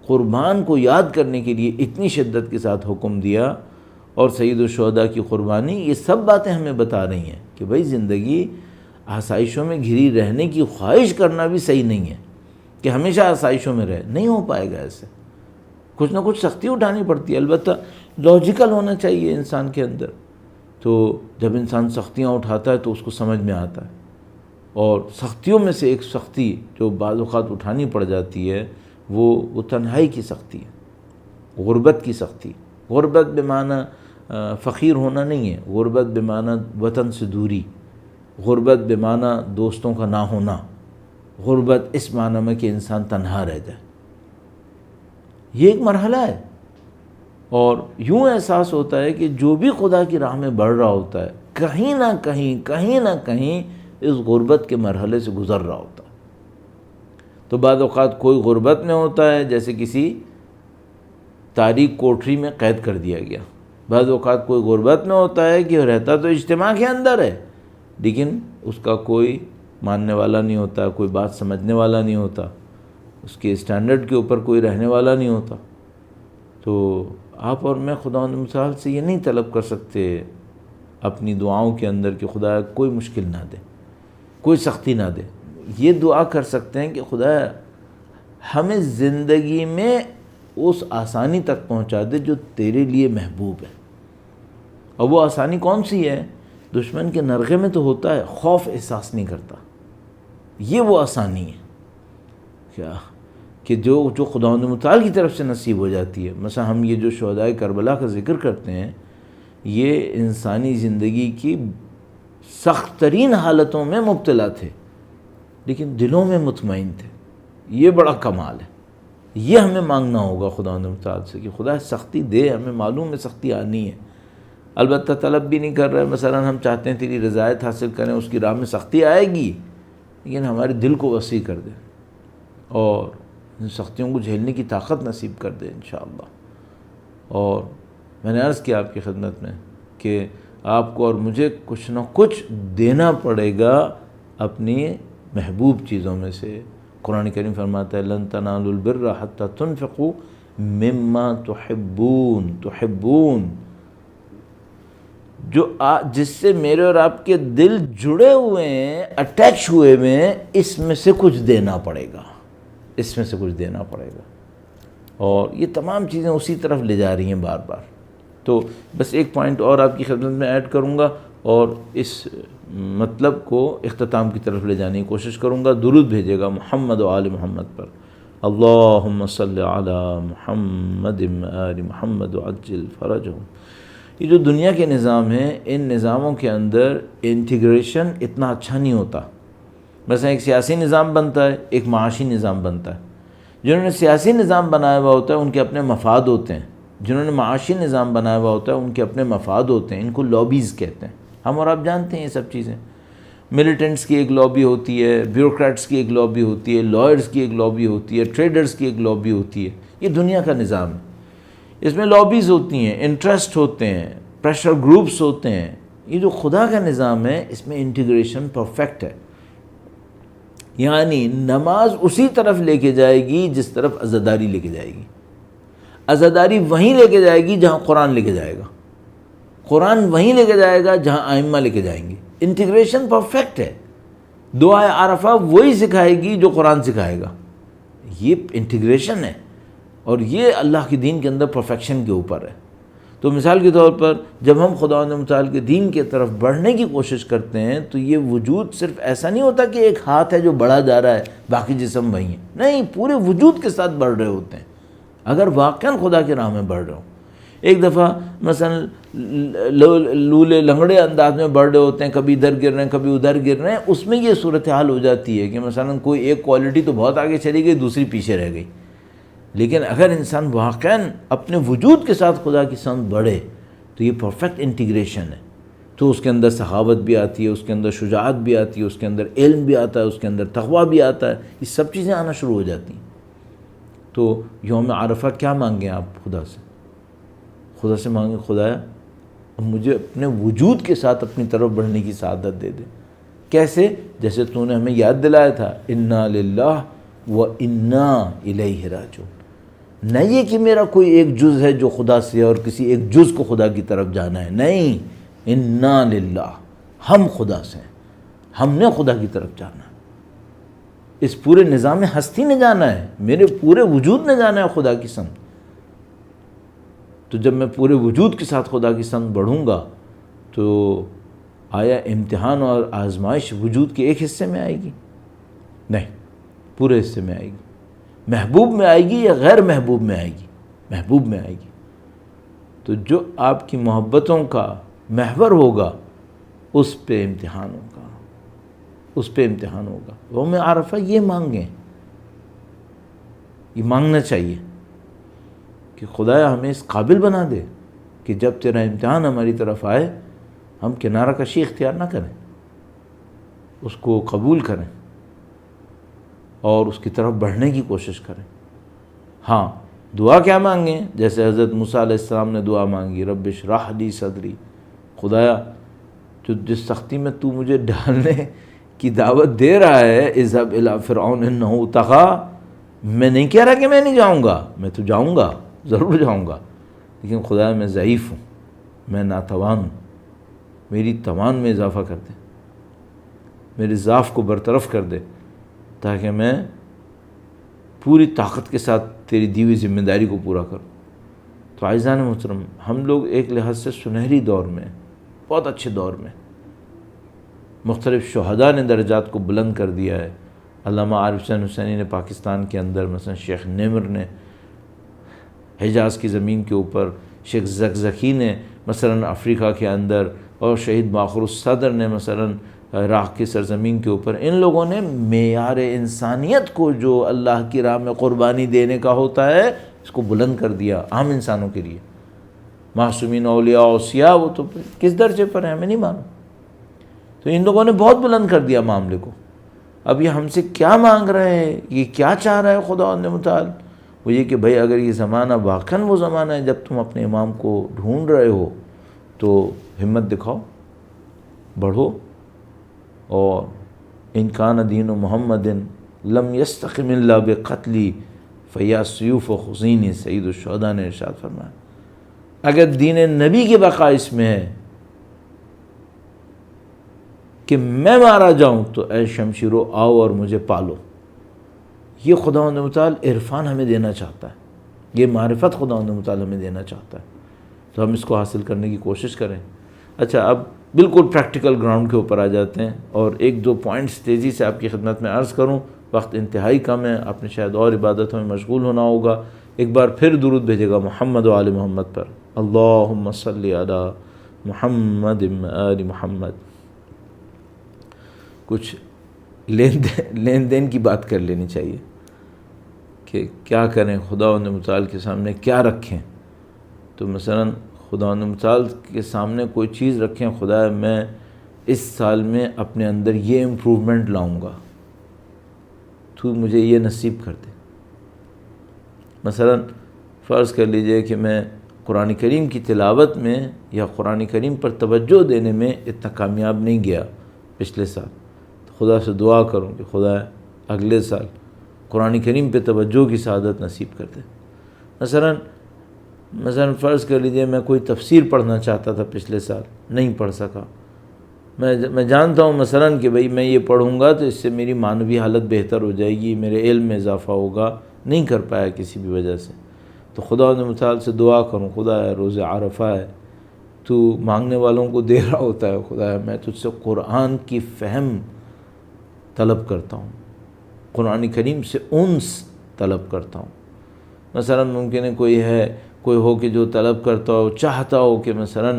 قربان کو یاد کرنے کے لیے اتنی شدت کے ساتھ حکم دیا، اور سید الشہداء کی قربانی، یہ سب باتیں ہمیں بتا رہی ہیں کہ بھائی زندگی آسائشوں میں گھری رہنے کی خواہش کرنا بھی صحیح نہیں ہے کہ ہمیشہ آسائشوں میں رہے، نہیں ہو پائے گا ایسے، کچھ نہ کچھ سختی اٹھانی پڑتی ہے۔ البتہ لاجیکل ہونا چاہیے انسان کے اندر، تو جب انسان سختیاں اٹھاتا ہے تو اس کو سمجھ میں آتا ہے۔ اور سختیوں میں سے ایک سختی جو بعض اوقات اٹھانی پڑ جاتی ہے وہ تنہائی کی سختی ہے، غربت کی سختی۔ غربت بمعنی فقیر ہونا نہیں ہے، غربت بمعنی وطن سے دوری، غربت بمعنی دوستوں کا نہ ہونا، غربت اس معنی میں کہ انسان تنہا رہ جائے۔ یہ ایک مرحلہ ہے، اور یوں احساس ہوتا ہے کہ جو بھی خدا کی راہ میں بڑھ رہا ہوتا ہے کہیں نہ کہیں اس غربت کے مرحلے سے گزر رہا ہوتا ہے۔ تو بعض اوقات کوئی غربت میں ہوتا ہے، جیسے کسی تاریک کوٹری میں قید کر دیا گیا۔ بعض اوقات کوئی غربت میں ہوتا ہے کہ رہتا تو اجتماع کے اندر ہے، لیکن اس کا کوئی ماننے والا نہیں ہوتا، کوئی بات سمجھنے والا نہیں ہوتا، اس کے اسٹینڈرڈ کے اوپر کوئی رہنے والا نہیں ہوتا۔ تو آپ اور میں خداوند متعال سے یہ نہیں طلب کر سکتے اپنی دعاؤں کے اندر کہ خدا کوئی مشکل نہ دے، کوئی سختی نہ دے۔ یہ دعا کر سکتے ہیں کہ خدا ہمیں زندگی میں اس آسانی تک پہنچا دے جو تیرے لیے محبوب ہے۔ اور وہ آسانی کون سی ہے؟ دشمن کے نرغے میں تو ہوتا ہے، خوف احساس نہیں کرتا، یہ وہ آسانی ہے کیا کہ جو خداوند متعال کی طرف سے نصیب ہو جاتی ہے۔ مثلا ہم یہ جو شہدائے کربلا کا ذکر کرتے ہیں، یہ انسانی زندگی کی سخت ترین حالتوں میں مبتلا تھے لیکن دلوں میں مطمئن تھے۔ یہ بڑا کمال ہے، یہ ہمیں مانگنا ہوگا خداوند متعال سے کہ خدا سختی دے، ہمیں معلوم ہے سختی آنی ہے، البتہ طلب بھی نہیں کر رہے۔ مثلا ہم چاہتے ہیں تیری رضایت حاصل کریں، اس کی راہ میں سختی آئے گی لیکن ہمارے دل کو وسیع کر دے اور ان سختیوں کو جھیلنے کی طاقت نصیب کر دے انشاءاللہ۔ اور میں نے عرض کیا آپ کی خدمت میں کہ آپ کو اور مجھے کچھ نہ کچھ دینا پڑے گا اپنی محبوب چیزوں میں سے۔ قرآن کریم فرماتا ہے لن تنالوا البر حتی تنفقوا مما تحبون، جس سے میرے اور آپ کے دل جڑے ہوئے ہیں، اٹیچ ہوئے ہیں، اس میں سے کچھ دینا پڑے گا، اس میں سے کچھ دینا پڑے گا۔ اور یہ تمام چیزیں اسی طرف لے جا رہی ہیں بار بار۔ تو بس ایک پوائنٹ اور آپ کی خدمت میں ایڈ کروں گا اور اس مطلب کو اختتام کی طرف لے جانے کی کوشش کروں گا۔ درود بھیجے گا محمد و آل محمد پر، اللہم صلی علی محمد آل محمد وعجل فرجہم۔ یہ جو دنیا کے نظام ہیں، ان نظاموں کے اندر انٹیگریشن اتنا اچھا نہیں ہوتا۔ مثلا ایک سیاسی نظام بنتا ہے، ایک معاشی نظام بنتا ہے۔ جنہوں نے سیاسی نظام بنایا ہوا ہوتا ہے ان کے اپنے مفاد ہوتے ہیں، جنہوں نے معاشی نظام بنایا ہوا ہوتا ہے ان کے اپنے مفاد ہوتے ہیں۔ ان کو لابیز کہتے ہیں، ہم اور آپ جانتے ہیں یہ سب چیزیں۔ ملیٹنٹس کی ایک لابی ہوتی ہے، بیوروکریٹس کی ایک لابی ہوتی ہے، لائرز کی ایک لابی ہوتی ہے، ٹریڈرز کی ایک لابی ہوتی ہے۔ یہ دنیا کا نظام ہے، اس میں لابیز ہوتی ہیں، انٹرسٹ ہوتے ہیں، پریشر گروپس ہوتے ہیں۔ یہ جو خدا کا نظام ہے اس میں انٹیگریشن پرفیکٹ ہے، یعنی نماز اسی طرف لے کے جائے گی جس طرف عزاداری لے کے جائے گی، عزاداری وہیں لے کے جائے گی جہاں قرآن لے کے جائے گا، قرآن وہیں لے کے جائے گا جہاں ائمہ لے کے جائیں گے۔ انٹیگریشن پرفیکٹ ہے، دعائے عرفہ وہی سکھائے گی جو قرآن سکھائے گا۔ یہ انٹیگریشن ہے اور یہ اللہ کے دین کے اندر پرفیکشن کے اوپر ہے۔ تو مثال کے طور پر جب ہم خداوند متعال کے دین کی طرف بڑھنے کی کوشش کرتے ہیں تو یہ وجود صرف ایسا نہیں ہوتا کہ ایک ہاتھ ہے جو بڑھا جا رہا ہے باقی جسم وہی ہیں، نہیں، پورے وجود کے ساتھ بڑھ رہے ہوتے ہیں اگر واقعاً خدا کے راہ میں بڑھ رہے ہوں۔ ایک دفعہ مثلا لولے لنگڑے انداز میں بڑھ رہے ہوتے ہیں، کبھی ادھر گر رہے ہیں کبھی ادھر گر رہے ہیں، اس میں یہ صورتحال ہو جاتی ہے کہ مثلا کوئی ایک کوالٹی تو بہت آگے چلی گئی، دوسری پیچھے رہ گئی۔ لیکن اگر انسان واقعاً اپنے وجود کے ساتھ خدا کی سمت بڑھے تو یہ پرفیکٹ انٹیگریشن ہے۔ تو اس کے اندر سخاوت بھی آتی ہے، اس کے اندر شجاعت بھی آتی ہے، اس کے اندر علم بھی آتا ہے، اس کے اندر تقویٰ بھی آتا ہے، یہ سب چیزیں آنا شروع ہو جاتی ہیں۔ تو یوم عرفہ کیا مانگیں آپ خدا سے؟ خدا سے مانگیں خدایا مجھے اپنے وجود کے ساتھ اپنی طرف بڑھنے کی سعادت دے دے۔ کیسے؟ جیسے تو نے ہمیں یاد دلایا تھا انا للہ و انا الیہ راجعون۔ نہ یہ کہ میرا کوئی ایک جز ہے جو خدا سے اور کسی ایک جز کو خدا کی طرف جانا ہے، نہیں، انا للہ، ہم خدا سے ہیں، ہم نے خدا کی طرف جانا ہے، اس پورے نظام ہستی نے جانا ہے، میرے پورے وجود نے جانا ہے خدا کی سمت۔ تو جب میں پورے وجود کے ساتھ خدا کی سمت بڑھوں گا تو آیا امتحان اور آزمائش وجود کے ایک حصے میں آئے گی؟ نہیں، پورے حصے میں آئے گی۔ محبوب میں آئے گی یا غیر محبوب میں آئے گی؟ محبوب میں آئے گی۔ تو جو آپ کی محبتوں کا محور ہوگا اس پہ امتحان ہوگا، اس پہ امتحان ہوگا۔ یوم عرفہ یہ مانگیں، یہ مانگنا چاہیے کہ خدایا ہمیں اس قابل بنا دے کہ جب تیرا امتحان ہماری طرف آئے ہم کنارہ کشی اختیار نہ کریں، اس کو قبول کریں اور اس کی طرف بڑھنے کی کوشش کریں۔ ہاں، دعا کیا مانگیں؟ جیسے حضرت موسیٰ علیہ السلام نے دعا مانگی، رب اشرح لی صدری، خدایا جو جس سختی میں تو مجھے ڈالنے کی دعوت دے رہا ہے، اذهب الی فرعون انہ طغی، میں نہیں کہہ رہا کہ میں نہیں جاؤں گا، میں تو جاؤں گا، ضرور جاؤں گا، لیکن خدا میں ضعیف ہوں، میں ناتوان ہوں، میری توان میں اضافہ کر دے، میرے ضعف کو برطرف کر دے، تاکہ میں پوری طاقت کے ساتھ تیری دی ہوئی ذمہ داری کو پورا کروں۔ تو عزیزان محترم، ہم لوگ ایک لحاظ سے سنہری دور میں، بہت اچھے دور میں، مختلف شہداء نے درجات کو بلند کر دیا ہے۔ علامہ عارف حسین حسینی نے پاکستان کے اندر، مثلا شیخ نمر نے حجاز کی زمین کے اوپر، شیخ زکزکی نے مثلا افریقہ کے اندر، اور شہید باقر الصدر نے مثلا عراق کی سرزمین کے اوپر، ان لوگوں نے معیار انسانیت کو جو اللہ کی راہ میں قربانی دینے کا ہوتا ہے اس کو بلند کر دیا عام انسانوں کے لیے۔ معصومین، اولیاء، اوصیاء، وہ تو کس درجے پر ہیں ہمیں نہیں معلوم، تو ان لوگوں نے بہت بلند کر دیا معاملے کو۔ اب یہ ہم سے کیا مانگ رہے ہیں، یہ کیا چاہ رہا ہے خدا متعال؟ وہ یہ کہ بھائی اگر یہ زمانہ واقعاً وہ زمانہ ہے جب تم اپنے امام کو ڈھونڈ رہے ہو تو ہمت دکھاؤ، بڑھو، اور ان کان دین محمد لم یستقم الا بقتلی فیا سیوف و خزین، سید الشہداء نے ارشاد فرمایا اگر دین نبی کی بقا اس میں ہے کہ میں مارا جاؤں تو اے شمشیرو آؤ اور مجھے پالو۔ یہ خداوند متعال عرفان ہمیں دینا چاہتا ہے، یہ معرفت خداوند متعال ہمیں دینا چاہتا ہے، تو ہم اس کو حاصل کرنے کی کوشش کریں۔ اچھا، اب بالکل پریکٹیکل گراؤنڈ کے اوپر آ جاتے ہیں، اور ایک دو پوائنٹس تیزی سے آپ کی خدمت میں عرض کروں، وقت انتہائی کم ہے، آپ نے شاید اور عبادتوں میں مشغول ہونا ہوگا۔ ایک بار پھر درود بھیجے گا محمد و آل محمد پر، اللہم صلی علی محمد و آل محمد۔ کچھ لین دین کی بات کر لینی چاہیے کہ کیا کریں، خداوند متعال کے سامنے کیا رکھیں۔ تو مثلا خداوند متعال کے سامنے کوئی چیز رکھیں، خدا میں اس سال میں اپنے اندر یہ امپروومنٹ لاؤں گا، تو مجھے یہ نصیب کر دے۔ مثلا فرض کر لیجئے کہ میں قرآن کریم کی تلاوت میں یا قرآن کریم پر توجہ دینے میں اتنا کامیاب نہیں گیا پچھلے سال، تو خدا سے دعا کروں کہ خدا اگلے سال قرآن کریم پہ توجہ کی سعادت نصیب کر دے۔ مثلا فرض کر لیجئے میں کوئی تفسیر پڑھنا چاہتا تھا پچھلے سال، نہیں پڑھ سکا، میں جانتا ہوں مثلا کہ بھئی میں یہ پڑھوں گا تو اس سے میری معنوی حالت بہتر ہو جائے گی، میرے علم میں اضافہ ہوگا، نہیں کر پایا کسی بھی وجہ سے، تو خدا متعال سے دعا کروں، خدا روز عرفہ ہے، تو مانگنے والوں کو دے رہا ہوتا ہے، خدا میں تجھ سے قرآن کی فہم طلب کرتا ہوں، قرآن کریم سے انس طلب کرتا ہوں۔ مثلا ممکن ہے کوئی ہو کہ جو طلب کرتا ہو، چاہتا ہو کہ مثلا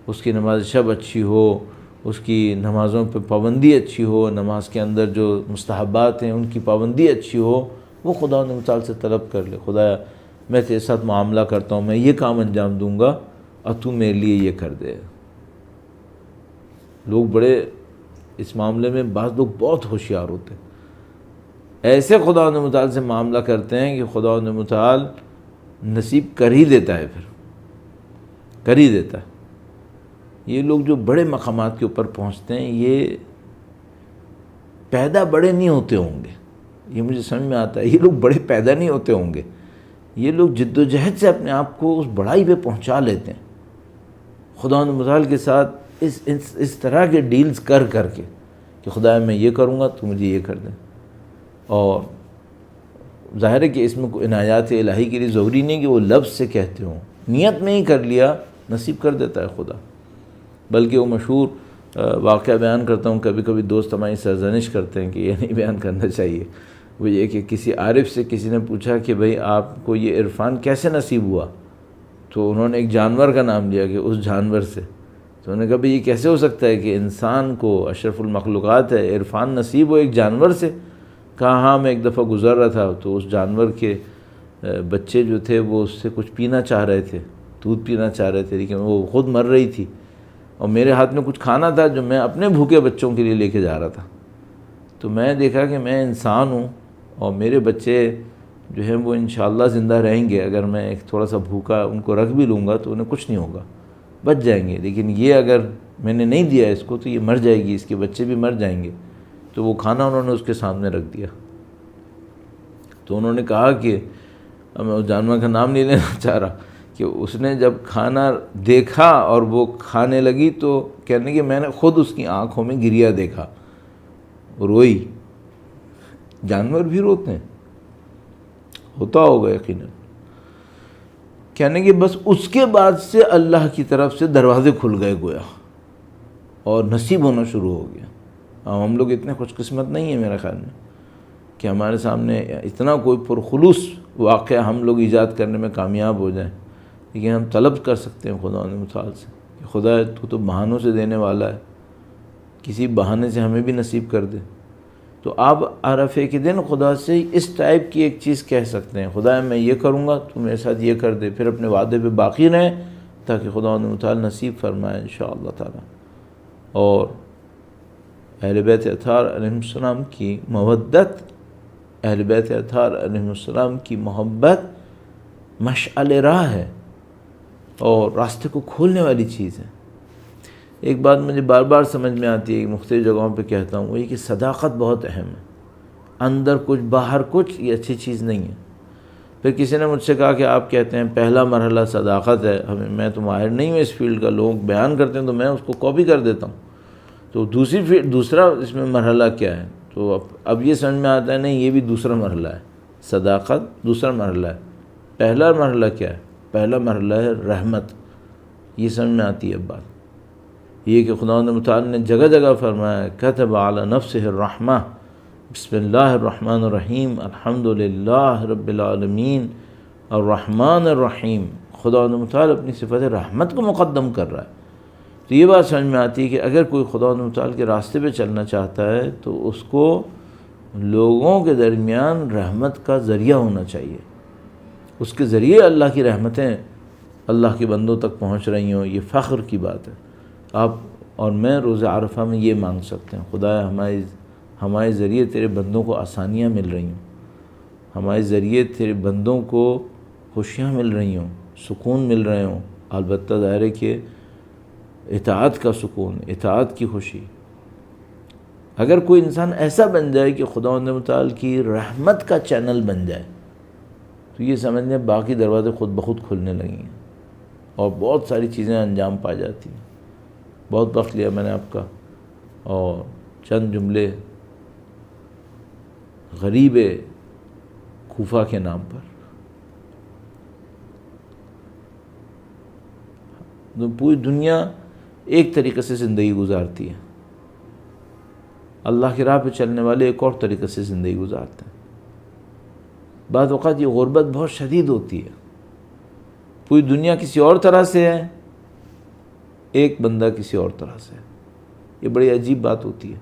اس کی نماز شب اچھی ہو، اس کی نمازوں پہ پابندی اچھی ہو، نماز کے اندر جو مستحبات ہیں ان کی پابندی اچھی ہو، وہ خدا متعال سے طلب کر لے، خدا میں تیرے ساتھ معاملہ کرتا ہوں، میں یہ کام انجام دوں گا اور تو میرے لیے یہ کر دے۔ لوگ بڑے اس معاملے میں، بعض لوگ بہت ہوشیار ہوتے ہیں، ایسے خدا متعال سے معاملہ کرتے ہیں کہ خدا متعال نصیب کر ہی دیتا ہے، پھر کر ہی دیتا ہے۔ یہ لوگ جو بڑے مقامات کے اوپر پہنچتے ہیں، یہ پیدا بڑے نہیں ہوتے ہوں گے، یہ مجھے سمجھ میں آتا ہے، یہ لوگ بڑے پیدا نہیں ہوتے ہوں گے، یہ لوگ جد و جہد سے اپنے آپ کو اس بڑائی پہ پہنچا لیتے ہیں، خدا متعال کے ساتھ اس طرح کے ڈیلز کر کے کہ خدا میں یہ کروں گا تو مجھے یہ کر دیں۔ اور ظاہر ہے کہ اس میں کوئی عنایات الہی کے لیے ضروری نہیں کہ وہ لفظ سے کہتے ہوں، نیت میں ہی کر لیا، نصیب کر دیتا ہے خدا۔ بلکہ وہ مشہور واقعہ بیان کرتا ہوں، کبھی کبھی دوست ہماری سرزنش کرتے ہیں کہ یہ نہیں بیان کرنا چاہیے، وہ یہ کہ کسی عارف سے کسی نے پوچھا کہ بھئی آپ کو یہ عرفان کیسے نصیب ہوا، تو انہوں نے ایک جانور کا نام لیا کہ اس جانور سے، تو انہوں نے کہا بھئی یہ کیسے ہو سکتا ہے کہ انسان کو اشرف المخلوقات ہے، عرفان نصیب ہو ایک جانور سے؟ کہا ہاں، میں ایک دفعہ گزر رہا تھا تو اس جانور کے بچے جو تھے وہ اس سے کچھ پینا چاہ رہے تھے، دودھ پینا چاہ رہے تھے، لیکن وہ خود مر رہی تھی، اور میرے ہاتھ میں کچھ کھانا تھا جو میں اپنے بھوکے بچوں کے لیے لے کے جا رہا تھا، تو میں دیکھا کہ میں انسان ہوں اور میرے بچے جو ہیں وہ انشاءاللہ زندہ رہیں گے، اگر میں ایک تھوڑا سا بھوکا ان کو رکھ بھی لوں گا تو انہیں کچھ نہیں ہوگا، بچ جائیں گے، لیکن یہ اگر میں نے نہیں دیا اس کو تو یہ مر جائے گی، اس کے بچے بھی مر جائیں گے، تو وہ کھانا انہوں نے اس کے سامنے رکھ دیا۔ تو انہوں نے کہا کہ میں اس جانور کا نام نہیں لینا چاہ رہا کہ اس نے جب کھانا دیکھا اور وہ کھانے لگی تو کہنے کہ میں نے خود اس کی آنکھوں میں گریا دیکھا، روئی۔ جانور بھی روتے ہیں، ہوتا ہوگا یقیناً۔ کہنے کہ بس اس کے بعد سے اللہ کی طرف سے دروازے کھل گئے گویا، اور نصیب ہونا شروع ہو گیا۔ ہم لوگ اتنے خوش قسمت نہیں ہیں میرے خیال میں کہ ہمارے سامنے اتنا کوئی پرخلوص واقعہ ہم لوگ ایجاد کرنے میں کامیاب ہو جائیں، لیکن ہم طلب کر سکتے ہیں خدا متعال سے کہ خدا تو بہانوں سے دینے والا ہے، کسی بہانے سے ہمیں بھی نصیب کر دے۔ تو آپ عرفے کے دن خدا سے اس ٹائپ کی ایک چیز کہہ سکتے ہیں، خدا میں یہ کروں گا تو میرے ساتھ یہ کر دے، پھر اپنے وعدے پہ باقی رہیں تاکہ خدا متعال نصیب فرمائے انشاءاللہ تعالی۔ اور اہل بیت اطہار علیہ السلام کی مودت، اہل بیت اطہار علیہ السلام کی محبت مشعل راہ ہے اور راستے کو کھولنے والی چیز ہے۔ ایک بات مجھے بار بار سمجھ میں آتی ہے کہ مختلف جگہوں پہ کہتا ہوں، وہ یہ کہ صداقت بہت اہم ہے، اندر کچھ باہر کچھ، یہ اچھی چیز نہیں ہے۔ پھر کسی نے مجھ سے کہا کہ آپ کہتے ہیں پہلا مرحلہ صداقت ہے، میں تو ماہر نہیں ہوں اس فیلڈ کا، لوگ بیان کرتے ہیں تو میں اس کو کاپی کر دیتا ہوں، تو دوسرا اس میں مرحلہ کیا ہے؟ تو اب یہ سمجھ میں آتا ہے نہیں، یہ بھی دوسرا مرحلہ ہے، صداقت دوسرا مرحلہ ہے۔ پہلا مرحلہ کیا ہے؟ پہلا مرحلہ ہے رحمت۔ یہ سمجھ میں آتی ہے اب بات، یہ کہ خدا متعال نے جگہ جگہ فرمایا کتب علی نفسہ الرحمہ، بسم اللہ الرحمن الرحیم، الحمدللہ رب العالمین الرحمن الرحیم۔ خدا متعال اپنی صفت رحمت کو مقدم کر رہا ہے۔ تو یہ بات سمجھ میں آتی ہے کہ اگر کوئی خدا متعال کے راستے پہ چلنا چاہتا ہے تو اس کو لوگوں کے درمیان رحمت کا ذریعہ ہونا چاہیے، اس کے ذریعے اللہ کی رحمتیں اللہ کے بندوں تک پہنچ رہی ہوں، یہ فخر کی بات ہے۔ آپ اور میں روز عرفہ میں یہ مانگ سکتے ہیں، خدا ہمارے ذریعے تیرے بندوں کو آسانیاں مل رہی ہوں، ہمارے ذریعے تیرے بندوں کو خوشیاں مل رہی ہوں، سکون مل رہے ہوں، البتہ ظاہر ہے کہ اطاعت کا سکون، اطاعت کی خوشی۔ اگر کوئی انسان ایسا بن جائے کہ خدا متعال کی رحمت کا چینل بن جائے تو یہ سمجھ لیں باقی دروازے خود بخود کھلنے لگیں ہیں اور بہت ساری چیزیں انجام پا جاتی ہیں۔ بہت وقت لیا میں نے آپ کا، اور چند جملے غریب کوفہ کے نام پر۔ پوری دنیا ایک طریقے سے زندگی گزارتی ہے، اللہ کی راہ پہ چلنے والے ایک اور طریقے سے زندگی گزارتے ہیں۔ بعض اوقات یہ غربت بہت شدید ہوتی ہے، پوری دنیا کسی اور طرح سے ہے، ایک بندہ کسی اور طرح سے ہے، یہ بڑی عجیب بات ہوتی ہے۔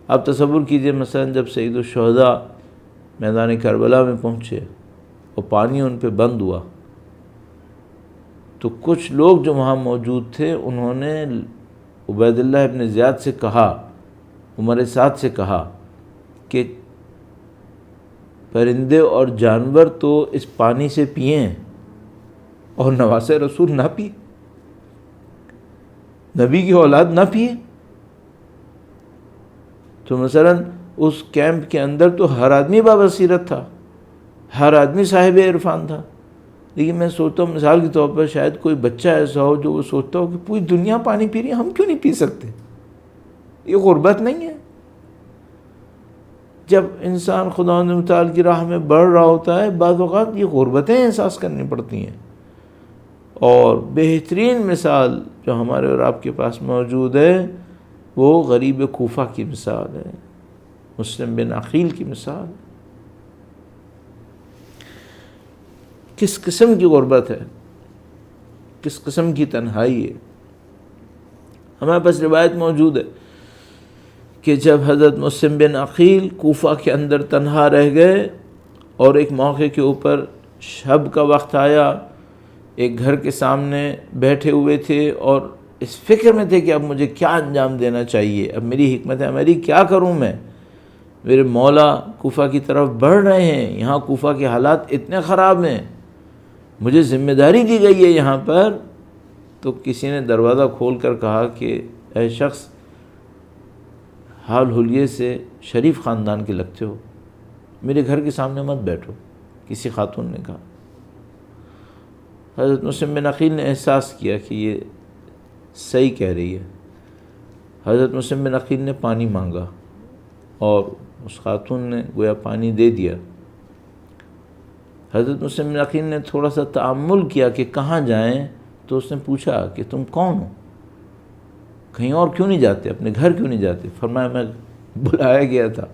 آپ تصور کیجئے مثلا جب سید الشہداء میدان کربلا میں پہنچے اور پانی ان پہ بند ہوا تو کچھ لوگ جو وہاں موجود تھے انہوں نے عبید اللہ ابن زیاد سے کہا، عمر سعد سے کہا کہ پرندے اور جانور تو اس پانی سے پئیں اور نواس رسول نہ پیے، نبی کی اولاد نہ پیے۔ تو مثلا اس کیمپ کے اندر تو ہر آدمی بابصیرت تھا، ہر آدمی صاحب عرفان تھا، لیکن میں سوچتا ہوں مثال کے طور پر شاید کوئی بچہ ایسا ہو جو وہ سوچتا ہو کہ پوری دنیا پانی پی رہی ہے، ہم کیوں نہیں پی سکتے؟ یہ غربت نہیں ہے؟ جب انسان خدا متعال کی راہ میں بڑھ رہا ہوتا ہے بعض اوقات یہ غربتیں احساس کرنی پڑتی ہیں۔ اور بہترین مثال جو ہمارے اور آپ کے پاس موجود ہے وہ غریب کوفہ کی مثال ہے، مسلم بن عقیل کی مثال۔ کس قسم کی غربت ہے، کس قسم کی تنہائی ہے۔ ہمارے پاس روایت موجود ہے کہ جب حضرت مسلم بن عقیل کوفہ کے اندر تنہا رہ گئے اور ایک موقع کے اوپر شب کا وقت آیا، ایک گھر کے سامنے بیٹھے ہوئے تھے اور اس فکر میں تھے کہ اب مجھے کیا انجام دینا چاہیے، اب میری حکمت عملی کیا کروں میں، میرے مولا کوفہ کی طرف بڑھ رہے ہیں، یہاں کوفہ کے حالات اتنے خراب ہیں، مجھے ذمہ داری دی گئی ہے یہاں پر۔ تو کسی نے دروازہ کھول کر کہا کہ اے شخص، حال حلیے سے شریف خاندان کے لگتے ہو، میرے گھر کے سامنے مت بیٹھو، کسی خاتون نے کہا۔ حضرت مسلم بن عقیل نے احساس کیا کہ یہ صحیح کہہ رہی ہے۔ حضرت مسلم بن عقیل نے پانی مانگا اور اس خاتون نے گویا پانی دے دیا۔ حضرت مسلم بن عقیل نے تھوڑا سا تأمل کیا کہ کہاں جائیں، تو اس نے پوچھا کہ تم کون ہو، کہیں اور کیوں نہیں جاتے، اپنے گھر کیوں نہیں جاتے؟ فرمایا میں بلایا گیا تھا،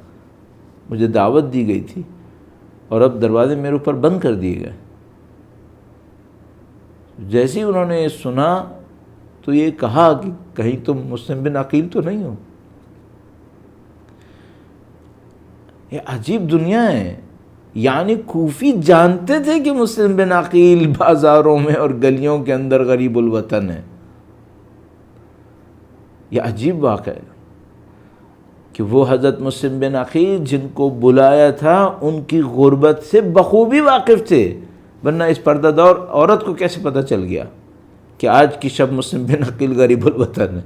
مجھے دعوت دی گئی تھی اور اب دروازے میرے اوپر بند کر دیے گئے۔ جیسے ہی انہوں نے یہ سنا تو یہ کہا کہ کہیں تم مسلم بن عقیل تو نہیں ہو؟ یہ عجیب دنیا ہے، یعنی کوفی جانتے تھے کہ مسلم بن عقیل بازاروں میں اور گلیوں کے اندر غریب الوطن ہے۔ یہ عجیب واقعہ ہے کہ وہ حضرت مسلم بن عقیل جن کو بلایا تھا ان کی غربت سے بخوبی واقف تھے، ورنہ اس پردہ دار عورت کو کیسے پتہ چل گیا کہ آج کی شب مسلم بن عقیل غریب الوطن ہے؟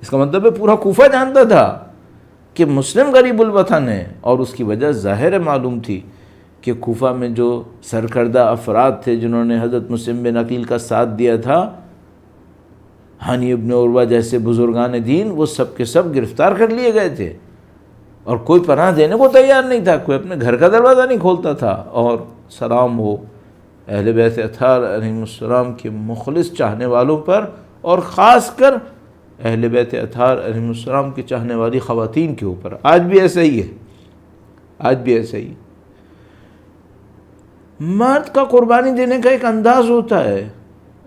اس کا مطلب ہے پورا کوفہ جانتا تھا کہ مسلم غریب الوطن ہے، اور اس کی وجہ ظاہر معلوم تھی کہ کوفہ میں جو سرکردہ افراد تھے جنہوں نے حضرت مسلم بن عقیل کا ساتھ دیا تھا، ہانی ابن عروہ جیسے بزرگان دین، وہ سب کے سب گرفتار کر لیے گئے تھے، اور کوئی پناہ دینے کو تیار نہیں تھا، کوئی اپنے گھر کا دروازہ نہیں کھولتا تھا۔ اور سلام ہو اہل بیت اطہار علیہم السلام کے مخلص چاہنے والوں پر، اور خاص کر اہل بیت اطہار علیہم السلام کے چاہنے والی خواتین کے اوپر۔ آج بھی ایسا ہی ہے، آج بھی ایسا ہی۔ مرد کا قربانی دینے کا ایک انداز ہوتا ہے،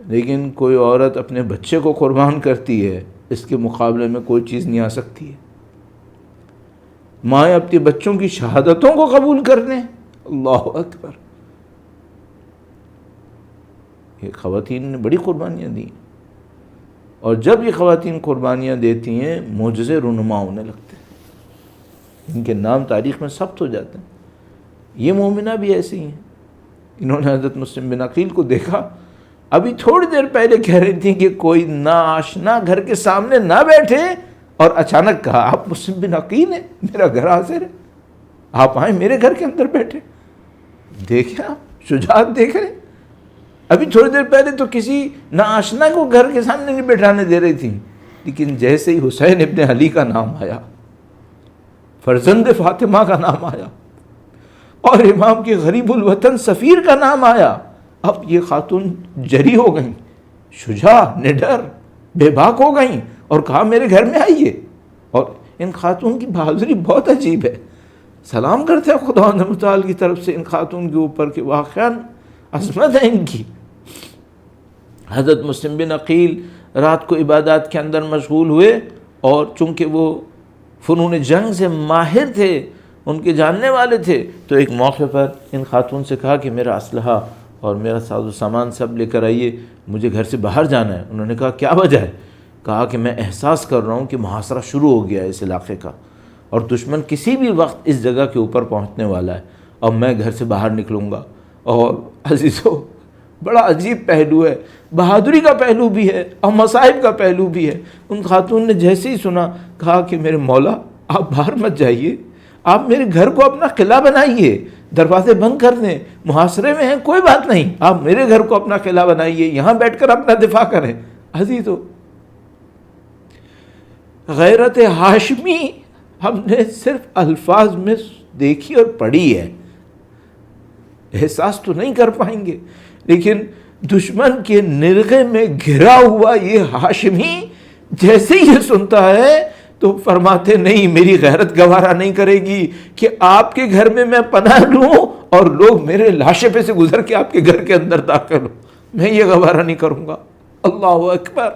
لیکن کوئی عورت اپنے بچے کو قربان کرتی ہے، اس کے مقابلے میں کوئی چیز نہیں آ سکتی ہے۔ مائیں اپنے بچوں کی شہادتوں کو قبول کر لیں، اللہ اکبر۔ یہ خواتین نے بڑی قربانیاں دی، اور جب یہ خواتین قربانیاں دیتی ہیں معجزے رونما ہونے لگتے ہیں، ان کے نام تاریخ میں ثبت ہو جاتے ہیں۔ یہ مومنہ بھی ایسی ہیں، انہوں نے حضرت مسلم بن عقیل کو دیکھا، ابھی تھوڑی دیر پہلے کہہ رہی تھیں کہ کوئی ناآشنا گھر کے سامنے نہ بیٹھے، اور اچانک کہا آپ مسلم بن عقیل ہیں، میرا گھر حاضر ہے، آپ آئیں میرے گھر کے اندر بیٹھے۔ دیکھیں آپ شجاعت دیکھ رہے ہیں، ابھی تھوڑی دیر پہلے تو کسی ناآشنا کو گھر کے سامنے نہیں بیٹھانے دے رہی تھیں، لیکن جیسے ہی حسین ابن علی کا نام آیا، فرزند فاطمہ کا نام آیا، اور امام کے غریب الوطن سفیر کا نام آیا، اب یہ خاتون جری ہو گئیں، شجاع، نڈر، بے باک ہو گئیں، اور کہا میرے گھر میں آئیے۔ اور ان خاتون کی بہادری بہت عجیب ہے، سلام کرتے ہیں خداوند متعال کی طرف سے ان خاتون کے اوپر کہ واقعاً عظمت ہے ان کی۔ حضرت مسلم بن عقیل رات کو عبادات کے اندر مشغول ہوئے، اور چونکہ وہ فنون جنگ سے ماہر تھے، ان کے جاننے والے تھے، تو ایک موقع پر ان خاتون سے کہا کہ میرا اسلحہ اور میرا ساز و سامان سب لے کر آئیے، مجھے گھر سے باہر جانا ہے۔ انہوں نے کہا کیا وجہ ہے؟ کہا کہ میں احساس کر رہا ہوں کہ محاصرہ شروع ہو گیا ہے اس علاقے کا، اور دشمن کسی بھی وقت اس جگہ کے اوپر پہنچنے والا ہے، اور میں گھر سے باہر نکلوں گا۔ اور عزیزو، بڑا عجیب پہلو ہے، بہادری کا پہلو بھی ہے اور مصائب کا پہلو بھی ہے۔ ان خاتون نے جیسے ہی سنا، کہا کہ میرے مولا آپ باہر مت جائیے، آپ میرے گھر کو اپنا قلعہ بنائیے، دروازے بند کر دیں، محاصرے میں ہیں کوئی بات نہیں، آپ میرے گھر کو اپنا قلعہ بنائیے، یہاں بیٹھ کر اپنا دفاع کریں۔ عزیزو، غیرت ہاشمی ہم نے صرف الفاظ میں دیکھی اور پڑھی ہے، احساس تو نہیں کر پائیں گے، لیکن دشمن کے نرغے میں گھرا ہوا یہ ہاشمی جیسے ہی یہ سنتا ہے تو فرماتے نہیں، میری غیرت گوارا نہیں کرے گی کہ آپ کے گھر میں پناہ لوں اور لوگ میرے لاشے پہ سے گزر کے آپ کے گھر کے اندر داخل ہوں، میں یہ گوارا نہیں کروں گا۔ اللہ اکبر۔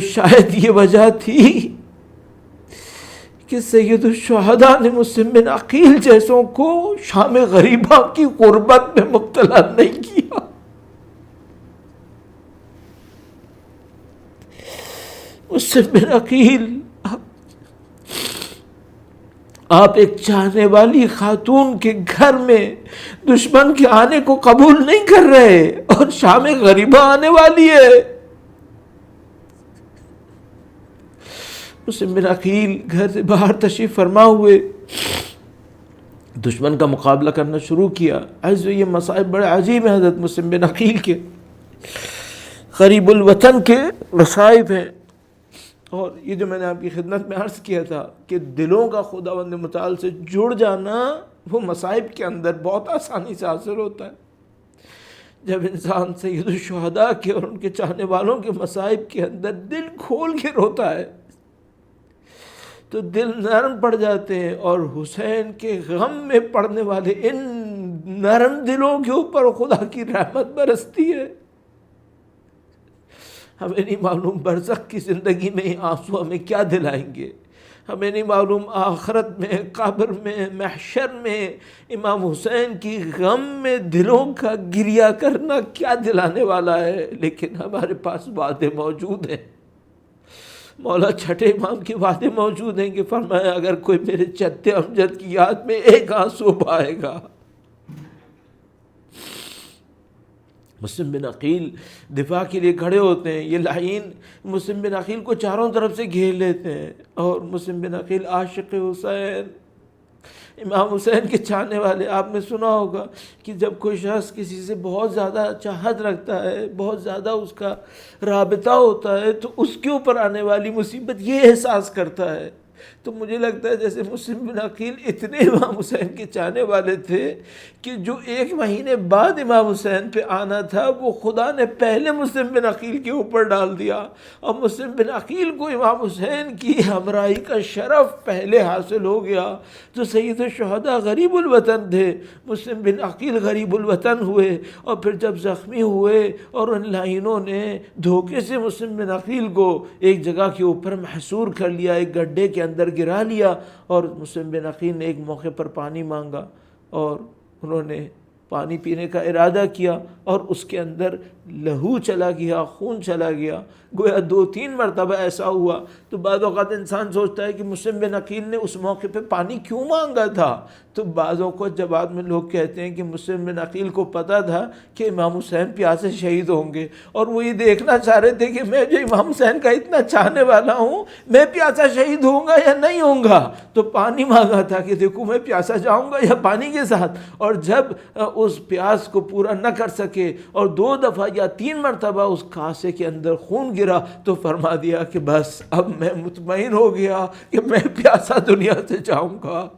شاید یہ وجہ تھی کہ سید الشہداء نے مسلم بن عقیل جیسوں کو شام غریبہ کی غربت میں مبتلا نہیں کیا۔ مسلم بن عقیل، آپ ایک چاہنے والی خاتون کے گھر میں دشمن کے آنے کو قبول نہیں کر رہے، اور شام غریبہ آنے والی ہے۔ مسلم بن عقیل گھر سے باہر تشریف فرما ہوئے، دشمن کا مقابلہ کرنا شروع کیا۔ یہ مصائب بڑے عجیب ہیں حضرت مسلم بن عقیل کے، غریب الوطن کے مصائب ہیں۔ اور یہ جو میں نے آپ کی خدمت میں عرض کیا تھا کہ دلوں کا خداوند متعال سے جڑ جانا وہ مصائب کے اندر بہت آسانی سے حاصل ہوتا ہے۔ جب انسان سید الشہداء کے اور ان کے چاہنے والوں کے مصائب کے اندر دل کھول کے روتا ہے تو دل نرم پڑ جاتے ہیں، اور حسین کے غم میں پڑنے والے ان نرم دلوں کے اوپر خدا کی رحمت برستی ہے۔ ہمیں نہیں معلوم برزخ کی زندگی میں آنسو ہمیں کیا دلائیں گے، ہمیں نہیں معلوم آخرت میں، قبر میں، محشر میں امام حسین کی غم میں دلوں کا گریہ کرنا کیا دلانے والا ہے، لیکن ہمارے پاس وعدے موجود ہیں۔ مولا چھٹے امام کے وعدے موجود ہیں کہ فرمایا اگر کوئی میرے چہتے امجد کی یاد میں ایک آنسو بہائے گا۔ مسلم بن عقیل دفاع کے لیے کھڑے ہوتے ہیں، یہ لعین مسلم بن عقیل کو چاروں طرف سے گھیر لیتے ہیں، اور مسلم بن عقیل عاشق حسین، امام حسین کے چاہنے والے۔ آپ نے سنا ہوگا کہ جب کوئی شخص کسی سے بہت زیادہ چاہت رکھتا ہے، بہت زیادہ اس کا رابطہ ہوتا ہے، تو اس کے اوپر آنے والی مصیبت یہ احساس کرتا ہے۔ تو مجھے لگتا ہے جیسے مسلم بن عقیل اتنے امام حسین کے چاہنے والے تھے کہ جو 1 مہینے بعد امام حسین پہ آنا تھا وہ خدا نے پہلے مسلم بن عقیل کے اوپر ڈال دیا، اور مسلم بن عقیل کو امام حسین کی ہمراہی کا شرف پہلے حاصل ہو گیا۔ تو سید الشہداء غریب الوطن تھے، مسلم بن عقیل غریب الوطن ہوئے، اور پھر جب زخمی ہوئے اور ان لائنوں نے دھوکے سے مسلم بن عقیل کو ایک جگہ کے اوپر محصور کر لیا، ایک گڈھے کے اندر گرا لیا، اور مسلم بن عقیل نے ایک موقع پر پانی مانگا اور انہوں نے پانی پینے کا ارادہ کیا، اور اس کے اندر لہو چلا گیا، خون چلا گیا، گویا 2-3 مرتبہ ایسا ہوا۔ تو بعض اوقات انسان سوچتا ہے کہ مسلم بن عقیل نے اس موقع پہ پانی کیوں مانگا تھا؟ تو بعضوں کو جواب میں لوگ کہتے ہیں کہ مسلم بن عقیل کو پتہ تھا کہ امام حسین پیاسے شہید ہوں گے، اور وہ یہ دیکھنا چاہ رہے تھے کہ میں جو امام حسین کا اتنا چاہنے والا ہوں میں پیاسا شہید ہوں گا یا نہیں ہوں گا، تو پانی مانگا تھا کہ دیکھو میں پیاسا جاؤں گا یا پانی کے ساتھ۔ اور جب اس پیاس کو پورا نہ کر سکے اور 2 دفعہ یا 3 مرتبہ اس کاسے کے اندر خون گرا، تو فرما دیا کہ بس اب میں مطمئن ہو گیا کہ میں پیاسا دنیا سے جاؤں گا،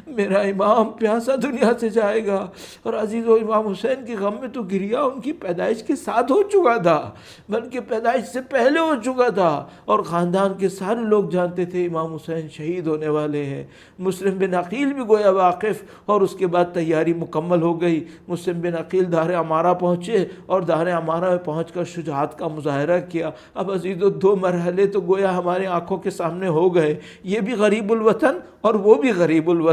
میرا امام پیاسا دنیا سے جائے گا۔ اور عزیزو، امام حسین کے غم میں تو گریہ ان کی پیدائش کے ساتھ ہو چکا تھا، بلکہ پیدائش سے پہلے ہو چکا تھا، اور خاندان کے سارے لوگ جانتے تھے امام حسین شہید ہونے والے ہیں۔ مسلم بن عقیل بھی گویا واقف، اور اس کے بعد تیاری مکمل ہو گئی۔ مسلم بن عقیل دار عمارہ پہنچے، اور دار عمارہ میں پہنچ کر شجاعت کا مظاہرہ کیا۔ اب عزیزو، 2 مرحلے تو گویا ہمارے آنکھوں کے سامنے ہو گئے، یہ بھی غریب الوطن اور وہ بھی غریب الوطن،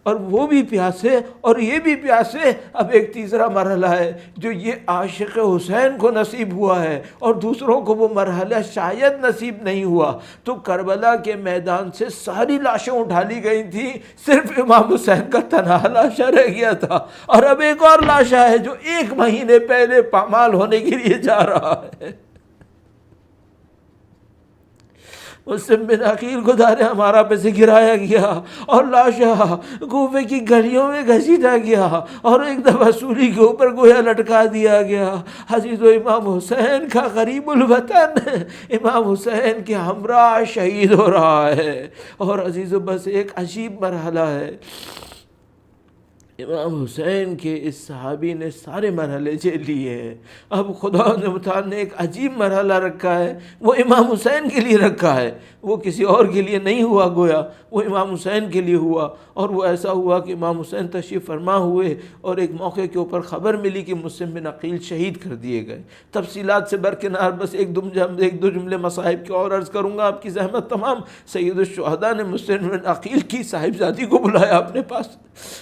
اور وہ بھی پیاسے اور یہ بھی پیاسے۔ اب ایک تیسرا مرحلہ ہے جو یہ عاشق حسین کو نصیب ہوا ہے، اور دوسروں کو وہ مرحلہ شاید نصیب نہیں ہوا۔ تو کربلا کے میدان سے ساری لاشیں اٹھا لی گئی تھیں، صرف امام حسین کا تنہا لاشا رہ گیا تھا، اور اب ایک اور لاشا ہے جو 1 مہینے پہلے پامال ہونے کے لیے جا رہا ہے۔ مسلم بن عقیل کو دار عمارہ پہ سے گرایا گیا، اور لاشا کوفے کی گلیوں میں گھسیٹا گیا، اور ایک دفعہ سولی کے اوپر گویا لٹکا دیا گیا۔ عزیزو، امام حسین کا غریب الوطن امام حسین کے ہمراہ شہید ہو رہا ہے۔ اور عزیزو، بس ایک عجیب مرحلہ ہے، امام حسین کے اس صحابی نے سارے مرحلے جھیل لیے ہیں۔ اب خدا متعال نے ایک عجیب مرحلہ رکھا ہے، وہ امام حسین کے لیے رکھا ہے، وہ کسی اور کے لیے نہیں ہوا، گویا وہ امام حسین کے لیے ہوا۔ اور وہ ایسا ہوا کہ امام حسین تشریف فرما ہوئے، اور ایک موقع کے اوپر خبر ملی کہ مسلم بن عقیل شہید کر دیے گئے۔ تفصیلات سے برکنار بس ایک دو جملے مصائب کے اور عرض کروں گا، آپ کی زحمت تمام۔ سید الشہداء نے مسلم بن عقیل کی صاحبزادی کو بلایا اپنے پاس،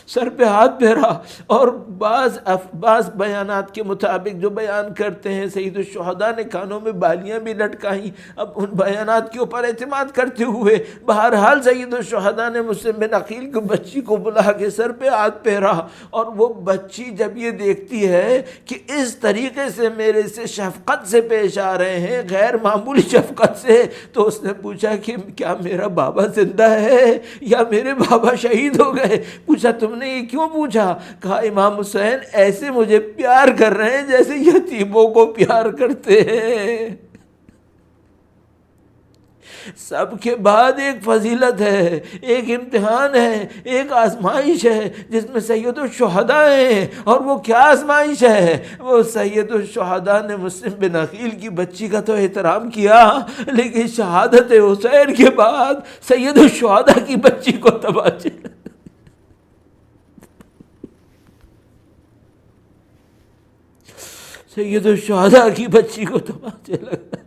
سر پہ ہاتھ پھیرا، اور بعض بیانات کے مطابق جو بیان کرتے ہیں سید الشہداء نے کانوں میں بالیاں بھی لٹکائیں۔ اب ان بیانات کے اوپر اعتماد کرتے ہوئے بہرحال سید الشہداء نے مسلم بن عقیل کو بچی کو بلا کے سر پہ ہاتھ پھیرا، اور وہ بچی جب یہ دیکھتی ہے کہ اس طریقے سے میرے سے شفقت سے پیش آ رہے ہیں، غیر معمولی شفقت سے، تو اس نے پوچھا کہ کیا میرا بابا زندہ ہے یا میرے بابا شہید ہو گئے؟ پوچھا تم نے یہ کیوں پوچھا؟ کہا امام حسین ایسے مجھے پیار کر رہے ہیں جیسے یتیموں کو پیار کرتے ہیں۔ سب کے بعد ایک فضیلت ہے، ایک امتحان ہے، ایک آزمائش ہے جس میں سید الشہداء ہیں، اور وہ کیا آزمائش ہے؟ وہ سید الشہداء نے مسلم بن عقیل کی بچی کا تو احترام کیا، لیکن شہادت حسین کے بعد سید الشہداء کی بچی کو تباہ سید الشہداء کی بچی کو تماچے لگا،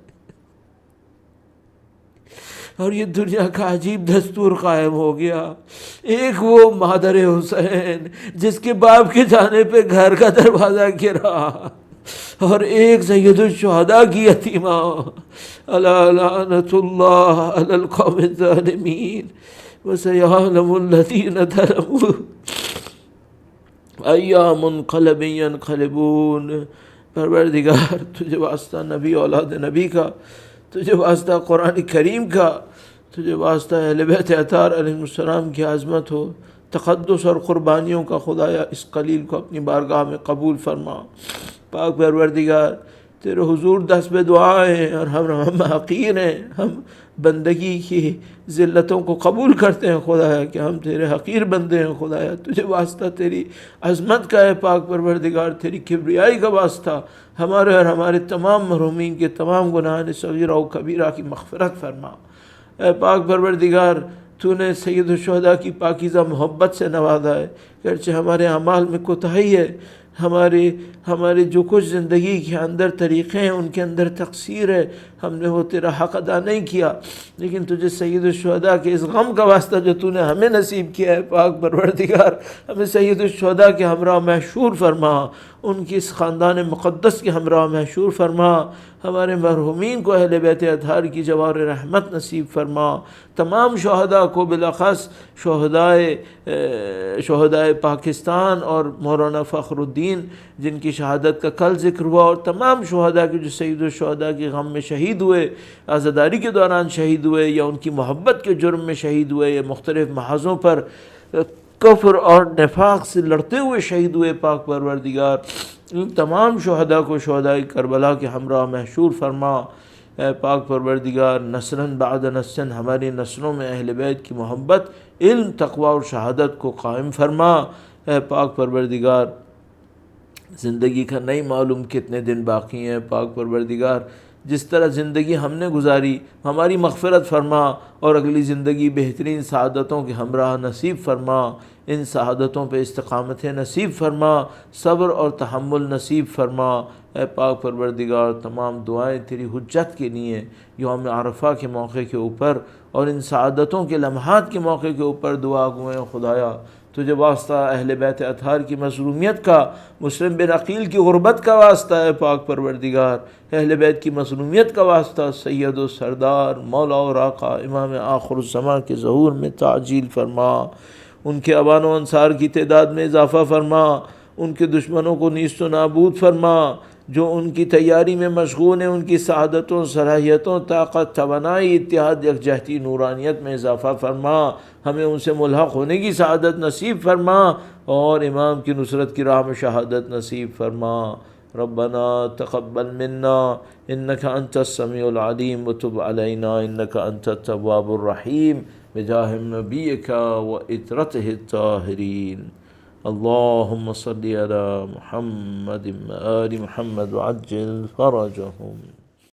اور یہ دنیا کا عجیب دستور قائم ہو گیا۔ ایک وہ مادر حسین جس کے باپ کے جانے پہ گھر کا دروازہ گرا، اور ایک سید الشہداء کی یتیمہ، الا لعنت اللہ علی القوم الظالمین وسیعلم الذین ظلموا ایام منقلب ینقلبون۔ پروردگار تجھے واسطہ نبی اولاد نبی کا، تجھے واسطہ قرآن کریم کا، تجھے واسطہ اہل بیت اطہار علیہ السلام کی عظمت ہو، تقدس اور قربانیوں کا خدایا اس قلیل کو اپنی بارگاہ میں قبول فرما۔ پاک پروردگار تیرے حضور دست بے دعا ہیں، اور ہم حقیر ہیں، ہم بندگی کی ذلتوں کو قبول کرتے ہیں خدایا کہ ہم تیرے حقیر بندے ہیں خدایا۔ تجھے واسطہ تیری عظمت کا ہے پاک پروردگار، تیری کبریائی کا واسطہ ہمارے اور ہمارے تمام محرومین کے تمام گناہان صغیرہ و کبیرہ کی مغفرت فرما۔ اے پاک پروردگار تو نے سید الشہداء کی پاکیزہ محبت سے نوازا ہے، گرچہ ہمارے اعمال میں کوتاہی ہے، ہمارے جو کچھ زندگی کے اندر طریقے ہیں ان کے اندر تقصیر ہے، ہم نے وہ تیرا حق ادا نہیں کیا، لیکن تجھے سید الشہداء کے اس غم کا واسطہ جو تو نے ہمیں نصیب کیا ہے پاک پروردگار، ہمیں سید الشہداء کے ہمراہ محشور فرما، ان کی اس خاندان مقدس کے ہمراہ محشور فرما، ہمارے مرحومین کو اہل بیت اطہار کی جوار رحمت نصیب فرما، تمام شہداء کو بالاخص شہدائے پاکستان اور مولانا فخر الدین جن کی شہادت کا کل ذکر ہوا، اور تمام شہداء کے جو سید الشہداء کے غم میں شہید ہوئے، عزاداری کے دوران شہید ہوئے، یا ان کی محبت کے جرم میں شہید ہوئے، یا مختلف محاذوں پر کفر اور نفاق سے لڑتے ہوئے شہید ہوئے، پاک پروردگار ان تمام شہداء کو شہداء کربلا کے ہمراہ محشور فرما۔ اے پاک پروردگار نسلاً بعد نسل ہماری نسلوں میں اہل بیت کی محبت، علم، تقوی اور شہادت کو قائم فرما۔ اے پاک پروردگار زندگی کا نہیں معلوم کتنے دن باقی ہیں، پاک پروردگار جس طرح زندگی ہم نے گزاری ہماری مغفرت فرما، اور اگلی زندگی بہترین سعادتوں کے ہمراہ نصیب فرما، ان سعادتوں پہ استقامت نصیب فرما، صبر اور تحمل نصیب فرما۔ اے پاک پروردگار تمام دعائیں تیری حجت کے لیے یوم عرفہ کے موقع کے اوپر اور ان سعادتوں کے لمحات کے موقع کے اوپر دعا گوئیں خدایا۔ تجھے واسطہ اہل بیت اطہار کی مظلومیت کا، مسلم بن عقیل کی غربت کا واسطہ ہے پاک پروردگار، اہل بیت کی مظلومیت کا واسطہ، سید و سردار مولا اور آقا امام آخر الزماں کے ظہور میں تعجیل فرما، ان کے اوان و انصار کی تعداد میں اضافہ فرما، ان کے دشمنوں کو نیست و نابود فرما، جو ان کی تیاری میں مشغول ہیں ان کی سعادتوں، صلاحیتوں، طاقت، توانائی، اتحاد، یکجہتی، نورانیت میں اضافہ فرما، ہمیں ان سے ملحق ہونے کی سعادت نصیب فرما، اور امام کی نصرت کی راہ میں شہادت نصیب فرما۔ ربنا تقبل منا انک انت السمیع العلیم وتب علینا انک انت التواب الرحیم بجاہ نبیک وعطرتہ الطاہرین۔ اللهم صل على محمد وآل محمد وعجل فرجهم۔